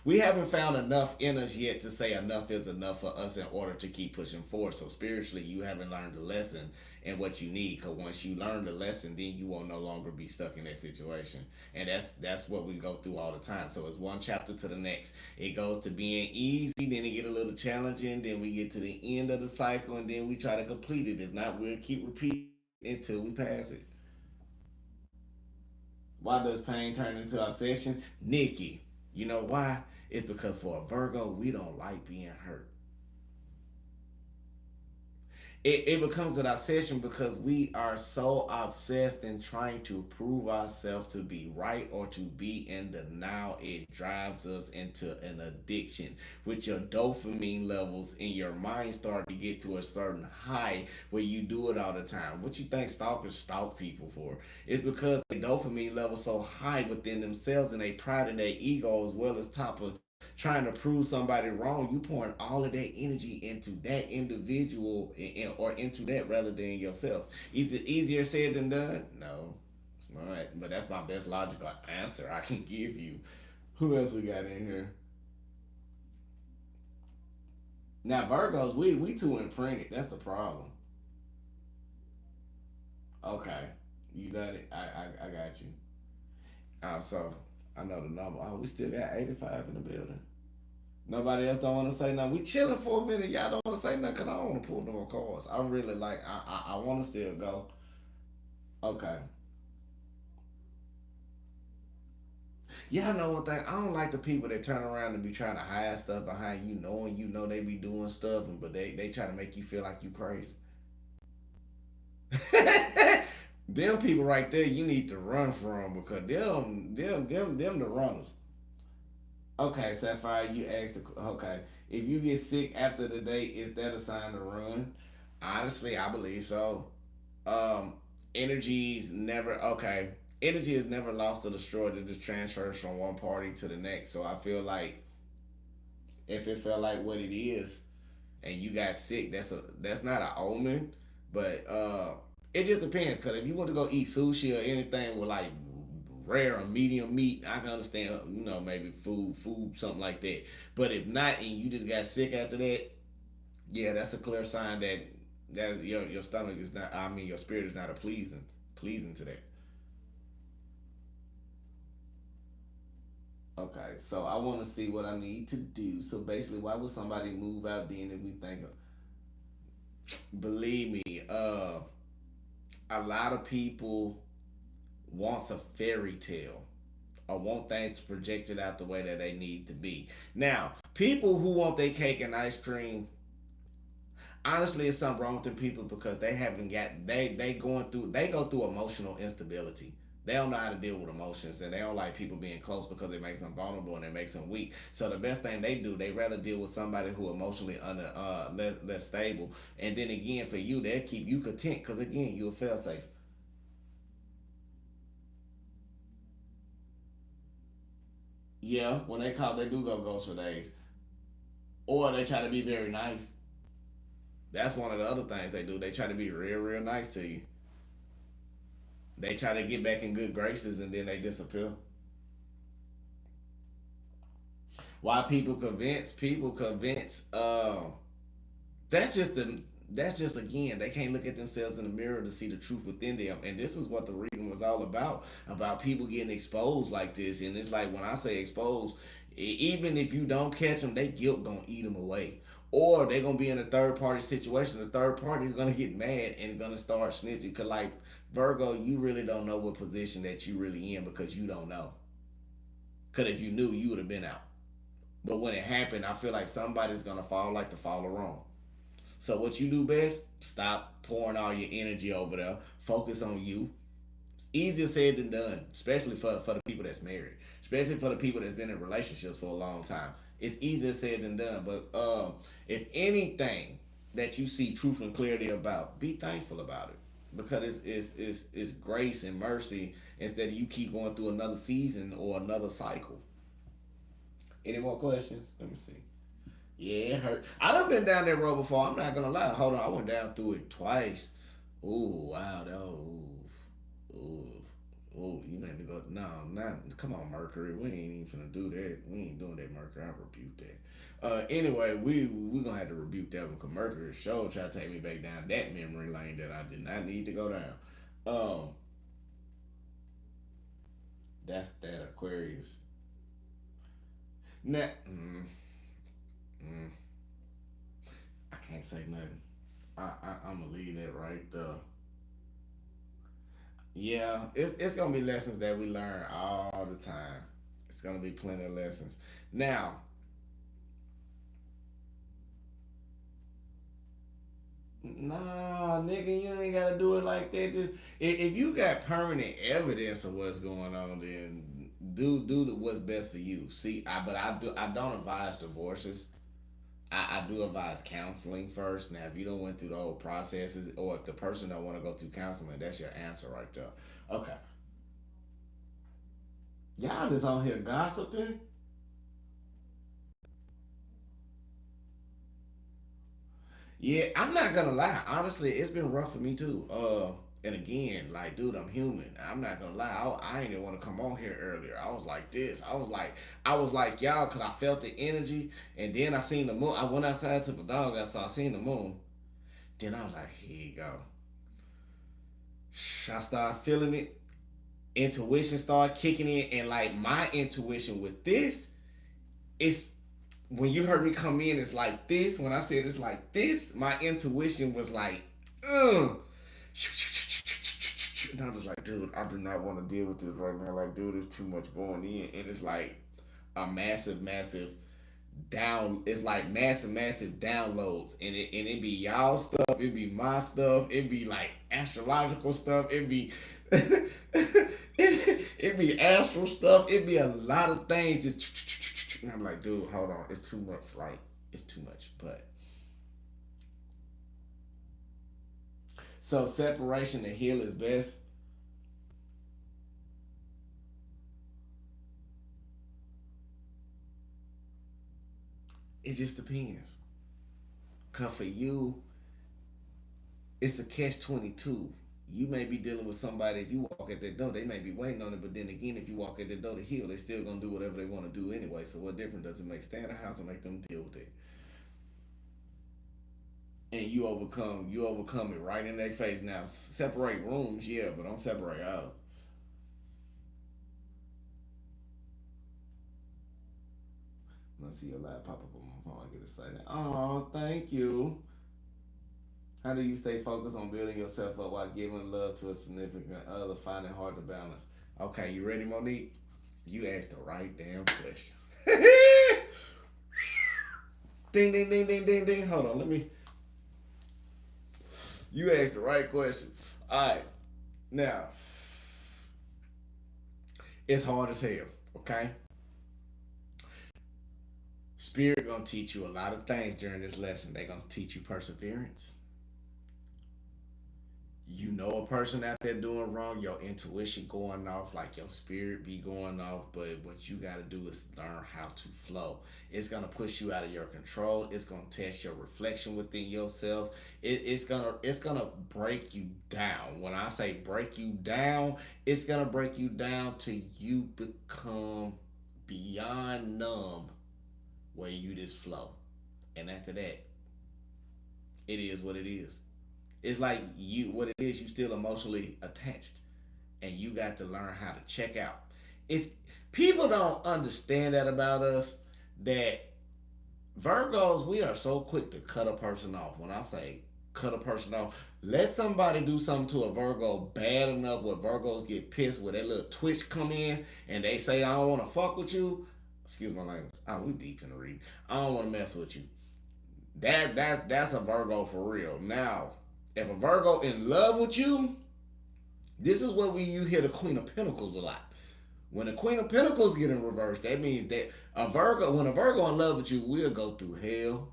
We haven't found enough in us yet to say enough is enough for us in order to keep pushing forward. So spiritually, you haven't learned the lesson and what you need. Because once you learn the lesson, then you will no longer be stuck in that situation. And that's what we go through all the time. So it's one chapter to the next. It goes to being easy, then it get a little challenging, then we get to the end of the cycle, and then we try to complete it. If not, we'll keep repeating until we pass it. Why does pain turn into obsession? Nikki, you know why? It's because for a Virgo, we don't like being hurt. It becomes an obsession because we are so obsessed in trying to prove ourselves to be right or to be in the now. It drives us into an addiction, with your dopamine levels in your mind start to get to a certain high where you do it all the time. What you think stalkers stalk people for? It's because the dopamine level so high within themselves, and they pride in their ego, as well as top of trying to prove somebody wrong. You pouring all of that energy into that individual, or into that rather than yourself. Is it easier said than done? No, it's not. But that's my best logical answer I can give you. Who else we got in here? Now Virgos, we too imprinted. That's the problem. Okay, you got it. I got you. So I know the number. Oh, we still got 85 in the building. Nobody else don't want to say nothing. We chilling for a minute. Y'all don't want to say nothing because I don't want to pull no more cards. I'm really like I want to still go. Okay. Y'all know one thing. I don't like the people that turn around and be trying to hide stuff behind you, knowing you know they be doing stuff, and but they try to make you feel like you crazy. Them people right there, you need to run from, because them the runners. Okay, Sapphire, you asked. Okay, if you get sick after the date, is that a sign to run? Honestly, I believe so. Um, Energy's never okay. Energy is never lost or destroyed. It just transfers from one party to the next. So I feel like if it felt like what it is, and you got sick, that's not an omen, but it just depends. Cause if you want to go eat sushi or anything with like rare or medium meat, I can understand. Maybe food, something like that. But if not, and you just got sick after that, yeah, that's a clear sign that your stomach is not. I mean, your spirit is not a pleasing to that. Okay, so I want to see what I need to do. So basically, why would somebody move out then if we think of? Believe me, A lot of people wants a fairy tale or want things projected out the way that they need to be. Now, people who want their cake and ice cream, honestly, it's something wrong with them people because they haven't got they go through emotional instability. They don't know how to deal with emotions, and they don't like people being close because it makes them vulnerable and it makes them weak. So the best thing they do, they rather deal with somebody who emotionally less stable. And then again, for you, they'll keep you content because again, you'll feel safe. Yeah, when they call, they do go ghost for days, or they try to be very nice. That's one of the other things they do. They try to be real nice to you. They try to get back in good graces and then they disappear. Why people convince that's just the that's just again they can't look at themselves in the mirror to see the truth within them, and this is what the reading was all about people getting exposed like this. And it's like when I say exposed, even if you don't catch them, they guilt gonna eat them away, or they gonna be in a third party situation. The third party is gonna get mad and gonna start snitching, cause like Virgo, you really don't know what position that you really in because you don't know, cause if you knew, you would have been out. But when it happened, I feel like somebody's gonna fall like the fall wrong. So what you do best, stop pouring all your energy over there. Focus on you. It's easier said than done, especially for the people that's married, especially for the people that's been in relationships for a long time. It's easier said than done. But if anything that you see truth and clarity about, be thankful about it. Because it's grace and mercy instead of you keep going through another season or another cycle. Any more questions? Let me see. Yeah, it hurt. I done been down that road before. I'm not gonna lie. Hold on, I went down through it twice. Ooh, wow, that ooh, ooh. You need to go. No, not. Come on, Mercury. We ain't even finna do that. We ain't doing that, Mercury. I rebuke that. Anyway, we gonna have to rebuke that one because Mercury sure try to take me back down that memory lane that I did not need to go down. Um, that's that Aquarius. Now, mm, I can't say nothing. I'm gonna leave that right there. Yeah, it's gonna be lessons that we learn all the time. It's gonna be plenty of lessons. Now, nah, nigga, you ain't gotta do it like that. Just if you got permanent evidence of what's going on, then do what's best for you. See, I don't advise divorces. I do advise counseling first. Now, if you don't went through the whole processes, or if the person don't want to go through counseling, that's your answer right there. Okay, y'all just on here gossiping. Yeah, I'm not gonna lie. Honestly, it's been rough for me too. And again, like, dude, I'm human. I'm not gonna lie. I ain't even want to come on here earlier. I was like this. I was like y'all, cause I felt the energy, and then I seen the moon. I went outside, took the dog out, so I seen the moon. Then I was like, here you go. I started feeling it. Intuition started kicking in, and like my intuition with this, it's when you heard me come in, it's like this. When I said it's like this, my intuition was like, ugh. And I was like, dude, I do not want to deal with this right now. Like, dude, there's too much going in. And it's like a massive down. It's like massive downloads. And it be y'all stuff. It be my stuff. It be like astrological stuff. It be it be astral stuff. It be a lot of things. Just and I'm like, dude, hold on. It's too much. Like, it's too much. But so separation to heal is best. It just depends. Cause for you, it's a catch 22. You may be dealing with somebody. If you walk at that door, they may be waiting on it. But then again, if you walk at the door to heal, they still gonna do whatever they want to do anyway. So what difference does it make? Stay in the house and make them deal with it. And you overcome it right in their face. Now separate rooms, yeah, but don't separate out. Let's see a light pop up on my phone. I get excited. Oh, thank you. How do you stay focused on building yourself up while giving love to a significant other, finding it hard to balance? Okay, you ready, Monique? You asked the right damn question. Ding, ding, ding, ding, ding, ding. Hold on, let me. You asked the right question. All right, now it's hard as hell. Okay, Spirit gonna teach you a lot of things during this lesson. They gonna teach you perseverance. You know a person out there doing wrong, your intuition going off, like your spirit be going off, but what you got to do is learn how to flow. It's going to push you out of your control. It's going to test your reflection within yourself. It's gonna break you down. When I say break you down, it's going to break you down till you become beyond numb, where you just flow. And after that, it is what it is. It's like you, what it is, you still emotionally attached, and you got to learn how to check out. It's People don't understand that about us. That Virgos, we are so quick to cut a person off. When I say cut a person off, let somebody do something to a Virgo bad enough where Virgos get pissed, where that little twitch come in, and they say, I don't want to fuck with you. Excuse my language. Oh, we deep in the reading. I don't want to mess with you. That's a Virgo for real. Now, if a Virgo in love with you, this is what you hear the Queen of Pentacles a lot. When the Queen of Pentacles get in reverse, that means that when a Virgo in love with you, we'll go through hell.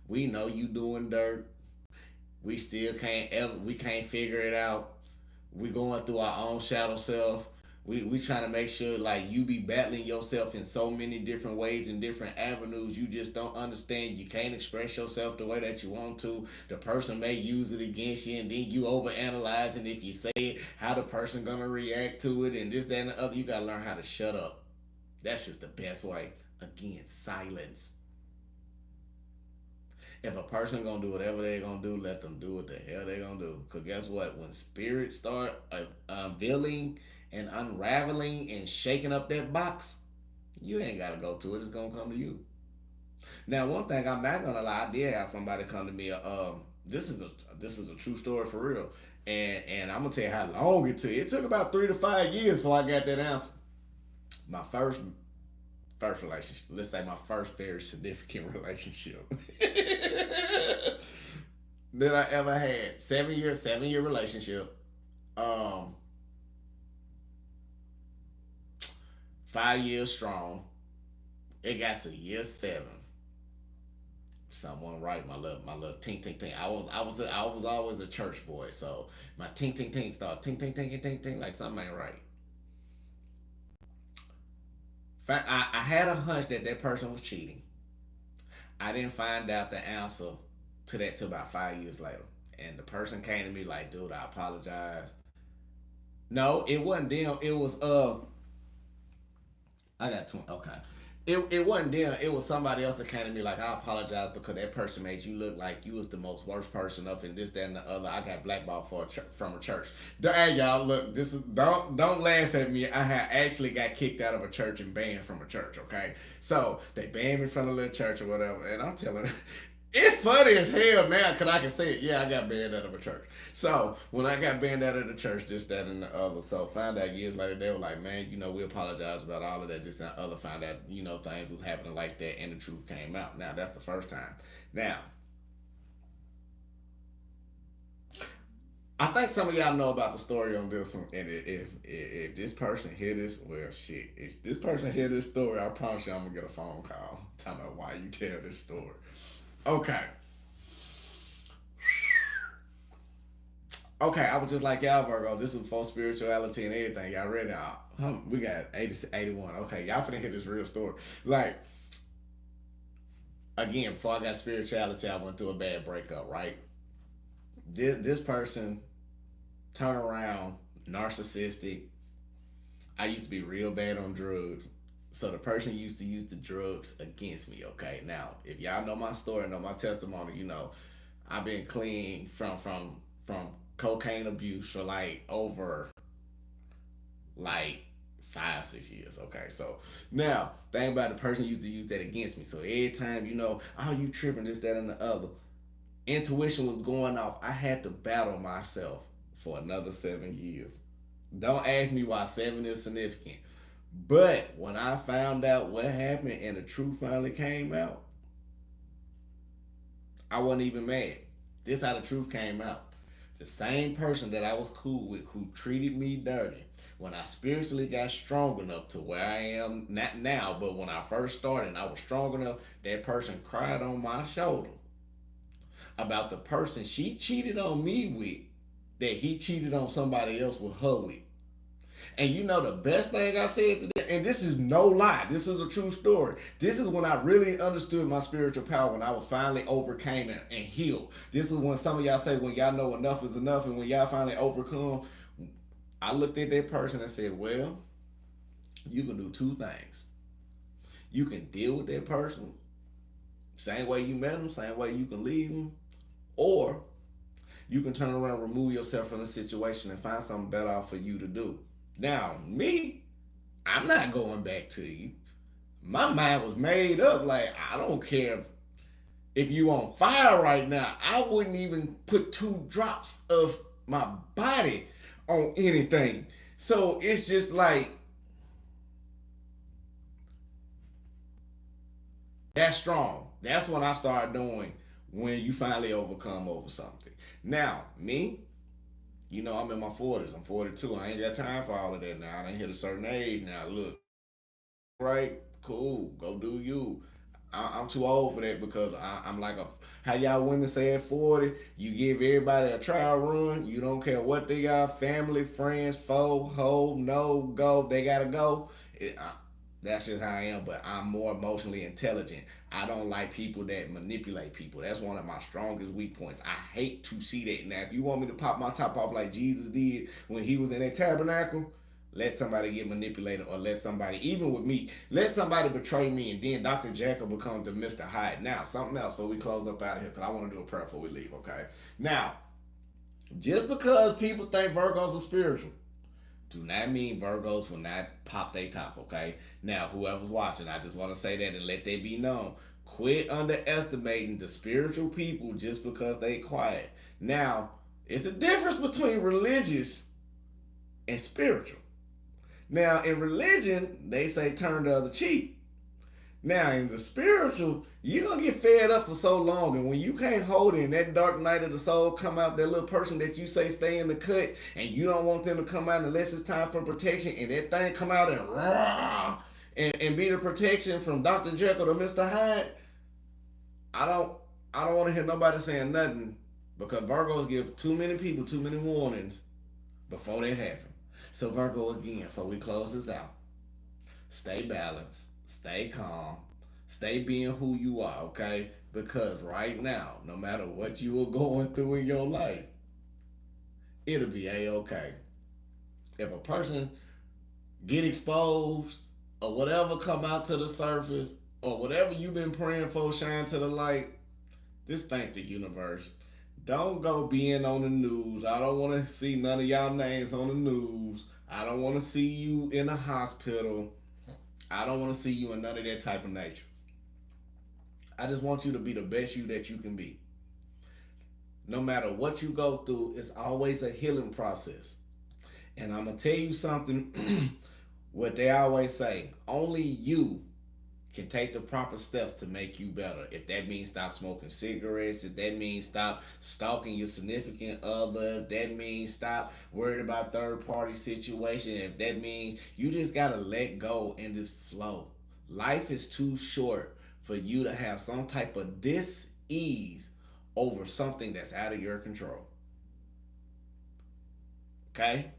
We know you doing dirt. We still we can't figure it out. We going through our own shadow self. We trying to make sure like you be battling yourself in so many different ways and different avenues. You just don't understand. You can't express yourself the way that you want to. The person may use it against you, and then you overanalyze. And if you say it, how the person gonna react to it, and this, that, and the other. You gotta learn how to shut up. That's just the best way. Again, silence. If a person gonna do whatever they gonna do, let them do what the hell they gonna do. Cause guess what? When spirits start unveiling and unraveling and shaking up that box, you ain't gotta go to it. It's gonna come to you. Now, one thing I'm not gonna lie, I did have somebody come to me. This is a true story for real, and I'm gonna tell you how long it took. It took about 3 to 5 years before I got that answer. My first relationship. Let's say my first very significant relationship that I ever had. 7 year relationship. Um, 5 years strong. It got to year 7. Someone right, my little tink tink tink. I was always a church boy, so my tink tink tink started tink tink tink tink tink like something ain't right. I had a hunch that that person was cheating. I didn't find out the answer to that till about 5 years later, and the person came to me like, "Dude, I apologize." No, it wasn't them. It was I got 20. Okay. It wasn't them. It was somebody else that came to me like, I apologize because that person made you look like you was the most worst person up in this, that, and the other. I got blackballed from a church. Hey, y'all, look, this is don't laugh at me. I had actually got kicked out of a church and banned from a church. Okay, so they banned me from a little church or whatever, and I'm telling. It's funny as hell now because I can say it. Yeah, I got banned out of a church. So when I got banned out of the church, this, that, and the other. So found out years later, they were like, man, we apologize about all of that. This and the other. Found out, things was happening like that, and the truth came out. Now that's the first time. Now, I think some of y'all know about the story on this one. And if this person hear this, well, shit. If this person hear this story, I promise you, I'm gonna get a phone call telling me why you tell this story. Okay. Okay, I was just like y'all, Virgo. This is for spirituality and everything. Y'all ready? We got 80, 81. Okay, y'all finna hear this real story. Like, again, before I got spirituality, I went through a bad breakup, right? This person turned around, narcissistic. I used to be real bad on drugs. So the person used to use the drugs against me, okay? Now, if y'all know my story, know my testimony, I've been clean from cocaine abuse for like over like 5, 6 years. Okay, so now think about the person used to use that against me. So every time, oh, you tripping, this, that, and the other. Intuition was going off. I had to battle myself for another 7 years. Don't ask me why 7 is significant. But when I found out what happened and the truth finally came out, I wasn't even mad. This how the truth came out. The same person that I was cool with who treated me dirty. When I spiritually got strong enough to where I am, not now, but when I first started and I was strong enough, that person cried on my shoulder about the person she cheated on me with that he cheated on somebody else with her with. And you know the best thing I said to them, and this is no lie, this is a true story. This is when I really understood my spiritual power, when I was finally overcame and healed. This is when some of y'all say when y'all know enough is enough, and when y'all finally overcome. I looked at that person and said, well, you can do two things. You can deal with that person, same way you met them, same way you can leave them, or you can turn around, remove yourself from the situation, and find something better for you to do. Now, me, I'm not going back to you. My mind was made up. Like, I don't care if you on fire right now. I wouldn't even put 2 drops of my body on anything. So it's just like, that's strong. That's what I started doing when you finally overcome over something. Now, me, you know, I'm in my 40s. I'm 42. I ain't got time for all of that now. I done hit a certain age now. Look, right? Cool. Go do you. I'm too old for that because I'm like how y'all women say at 40, you give everybody a trial run. You don't care what they are, family, friends, foe, ho, no, go. They got to go. That's just how I am, but I'm more emotionally intelligent. I don't like people that manipulate people. That's one of my strongest weak points. I hate to see that. Now, if you want me to pop my top off like Jesus did when he was in that tabernacle, let somebody get manipulated, or let somebody, even with me, let somebody betray me, and then Dr. Jekyll becomes the Mr. Hyde. Now, something else before we close up out of here, because I want to do a prayer before we leave, okay? Now, just because people think Virgos are spiritual, do not mean Virgos will not pop their top, okay? Now, whoever's watching, I just want to say that and let that be known. Quit underestimating the spiritual people just because they quiet. Now, it's a difference between religious and spiritual. Now, in religion, they say turn the other cheek. Now, in the spiritual, you're going to get fed up for so long. And when you can't hold it and that dark night of the soul come out, that little person that you say stay in the cut, and you don't want them to come out unless it's time for protection, and that thing come out and rah, and be the protection from Dr. Jekyll to Mr. Hyde, I don't want to hear nobody saying nothing, because Virgos give too many people too many warnings before they happen. So Virgo, again, before we close this out, stay balanced, stay calm, stay being who you are, okay? Because right now, no matter what you are going through in your life, it'll be a-okay. If a person get exposed or whatever come out to the surface or whatever you've been praying for shine to the light, just thank the universe. Don't go being on the news. I don't want to see none of y'all names on the news. I don't want to see you in a hospital. I don't want to see you in none of that type of nature. I just want you to be the best you that you can be. No matter what you go through, it's always a healing process. And I'm going to tell you something, what they always say, only you can take the proper steps to make you better. If that means stop smoking cigarettes, if that means stop stalking your significant other, if that means stop worried about third party situation, if that means you just gotta let go and just flow. Life is too short for you to have some type of dis-ease over something that's out of your control. Okay?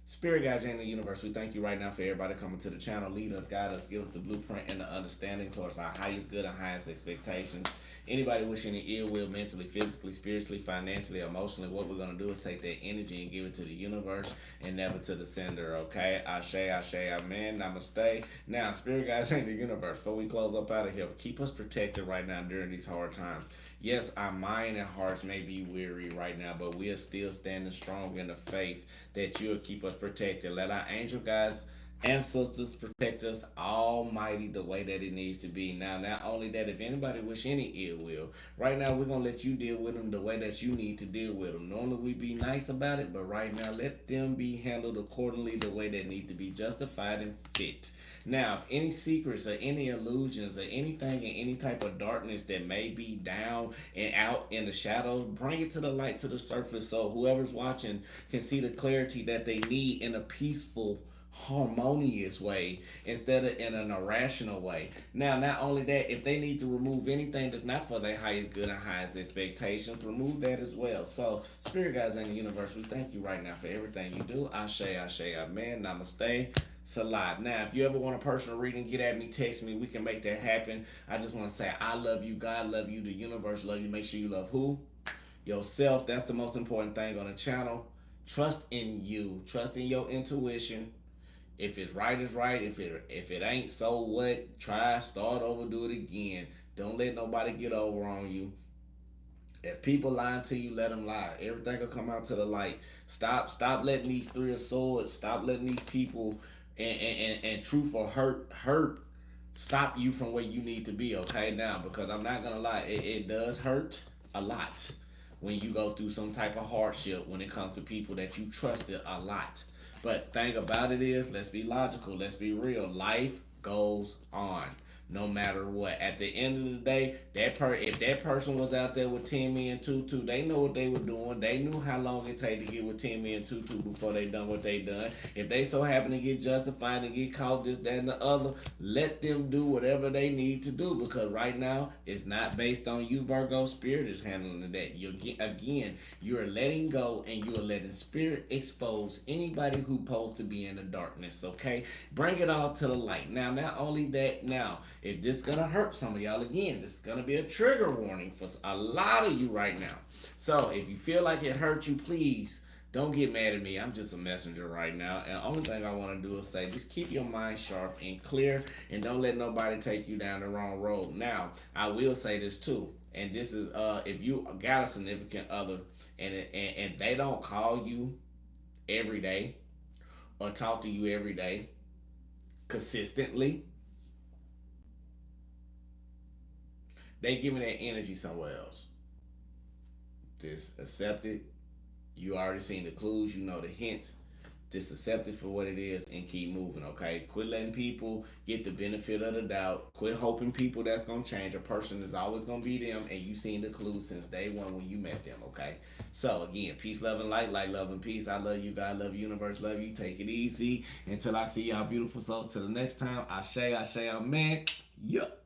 Spirit guides in the universe, we thank you right now for everybody coming to the channel. Lead us, guide us, give us the blueprint and the understanding towards our highest good and highest expectations. Anybody wishing any ill will mentally, physically, spiritually, financially, emotionally, what we're going to do is take that energy and give it to the universe and never to the sender, okay? Ashe, ashe, amen, namaste. Now, spirit guides in the universe, before we close up out of here, keep us protected right now during these hard times. Yes, our mind and hearts may be weary right now, but we are still standing strong in the faith that you'll keep us protected. Let our angel guys Ancestors protect us almighty the way that it needs to be. Now, not only that, if anybody wish any ill will, right now we're going to let you deal with them the way that you need to deal with them. Normally we be nice about it, but right now let them be handled accordingly the way they need to be justified and fit. Now, if any secrets or any illusions or anything in any type of darkness that may be down and out in the shadows, bring it to the light, to the surface, so whoever's watching can see the clarity that they need in a peaceful, harmonious way instead of in an irrational way. Now, not only that, if they need to remove anything that's not for their highest good and highest expectations, remove that as well. So, spirit guides in the universe, we thank you right now for everything you do. Ashe, Ashe, Amen, Namaste. Salat. Now, if you ever want a personal reading, get at me, text me. We can make that happen. I just want to say, I love you. God love you. The universe love you. Make sure you love who? Yourself. That's the most important thing on the channel. Trust in you. Trust in your intuition. If it's right, it's right. If it ain't, so what? Try, start over, do it again. Don't let nobody get over on you. If people lying to you, let them lie. Everything will come out to the light. Stop letting these three of swords. Stop letting these people and truth or hurt stop you from where you need to be. Okay, now, because I'm not gonna lie, it does hurt a lot when you go through some type of hardship when it comes to people that you trusted a lot. But thing about it is, let's be logical, let's be real. Life goes on no matter what. At the end of the day, if that person was out there with Timmy and Tutu, they know what they were doing. They knew how long it take to get with Timmy and Tutu before they done what they done. If they so happen to get justified and get caught this, that, and the other, let them do whatever they need to do, because right now it's not based on you, Virgo. Spirit is handling that. You're letting go and you're letting spirit expose anybody who supposed to be in the darkness. Okay, bring it all to the light. Now, not only that, now if this is gonna hurt some of y'all, again, this is gonna be a trigger warning for a lot of you right now. So if you feel like it hurt you, please don't get mad at me. I'm just a messenger right now. And the only thing I want to do is say, just keep your mind sharp and clear, and don't let nobody take you down the wrong road. Now, I will say this too, and this is if you got a significant other and they don't call you every day or talk to you every day consistently, they giving that energy somewhere else. Just accept it. You already seen the clues, you know the hints. Just accept it for what it is and keep moving, okay? Quit letting people get the benefit of the doubt. Quit hoping people that's gonna change. A person is always gonna be them, and you seen the clues since day one when you met them, okay? So again, peace, love, and light, love, and peace. I love you, God love you, universe love you. Take it easy until I see y'all beautiful souls. Till the next time, Ashe, Ashe, Amen. Yup.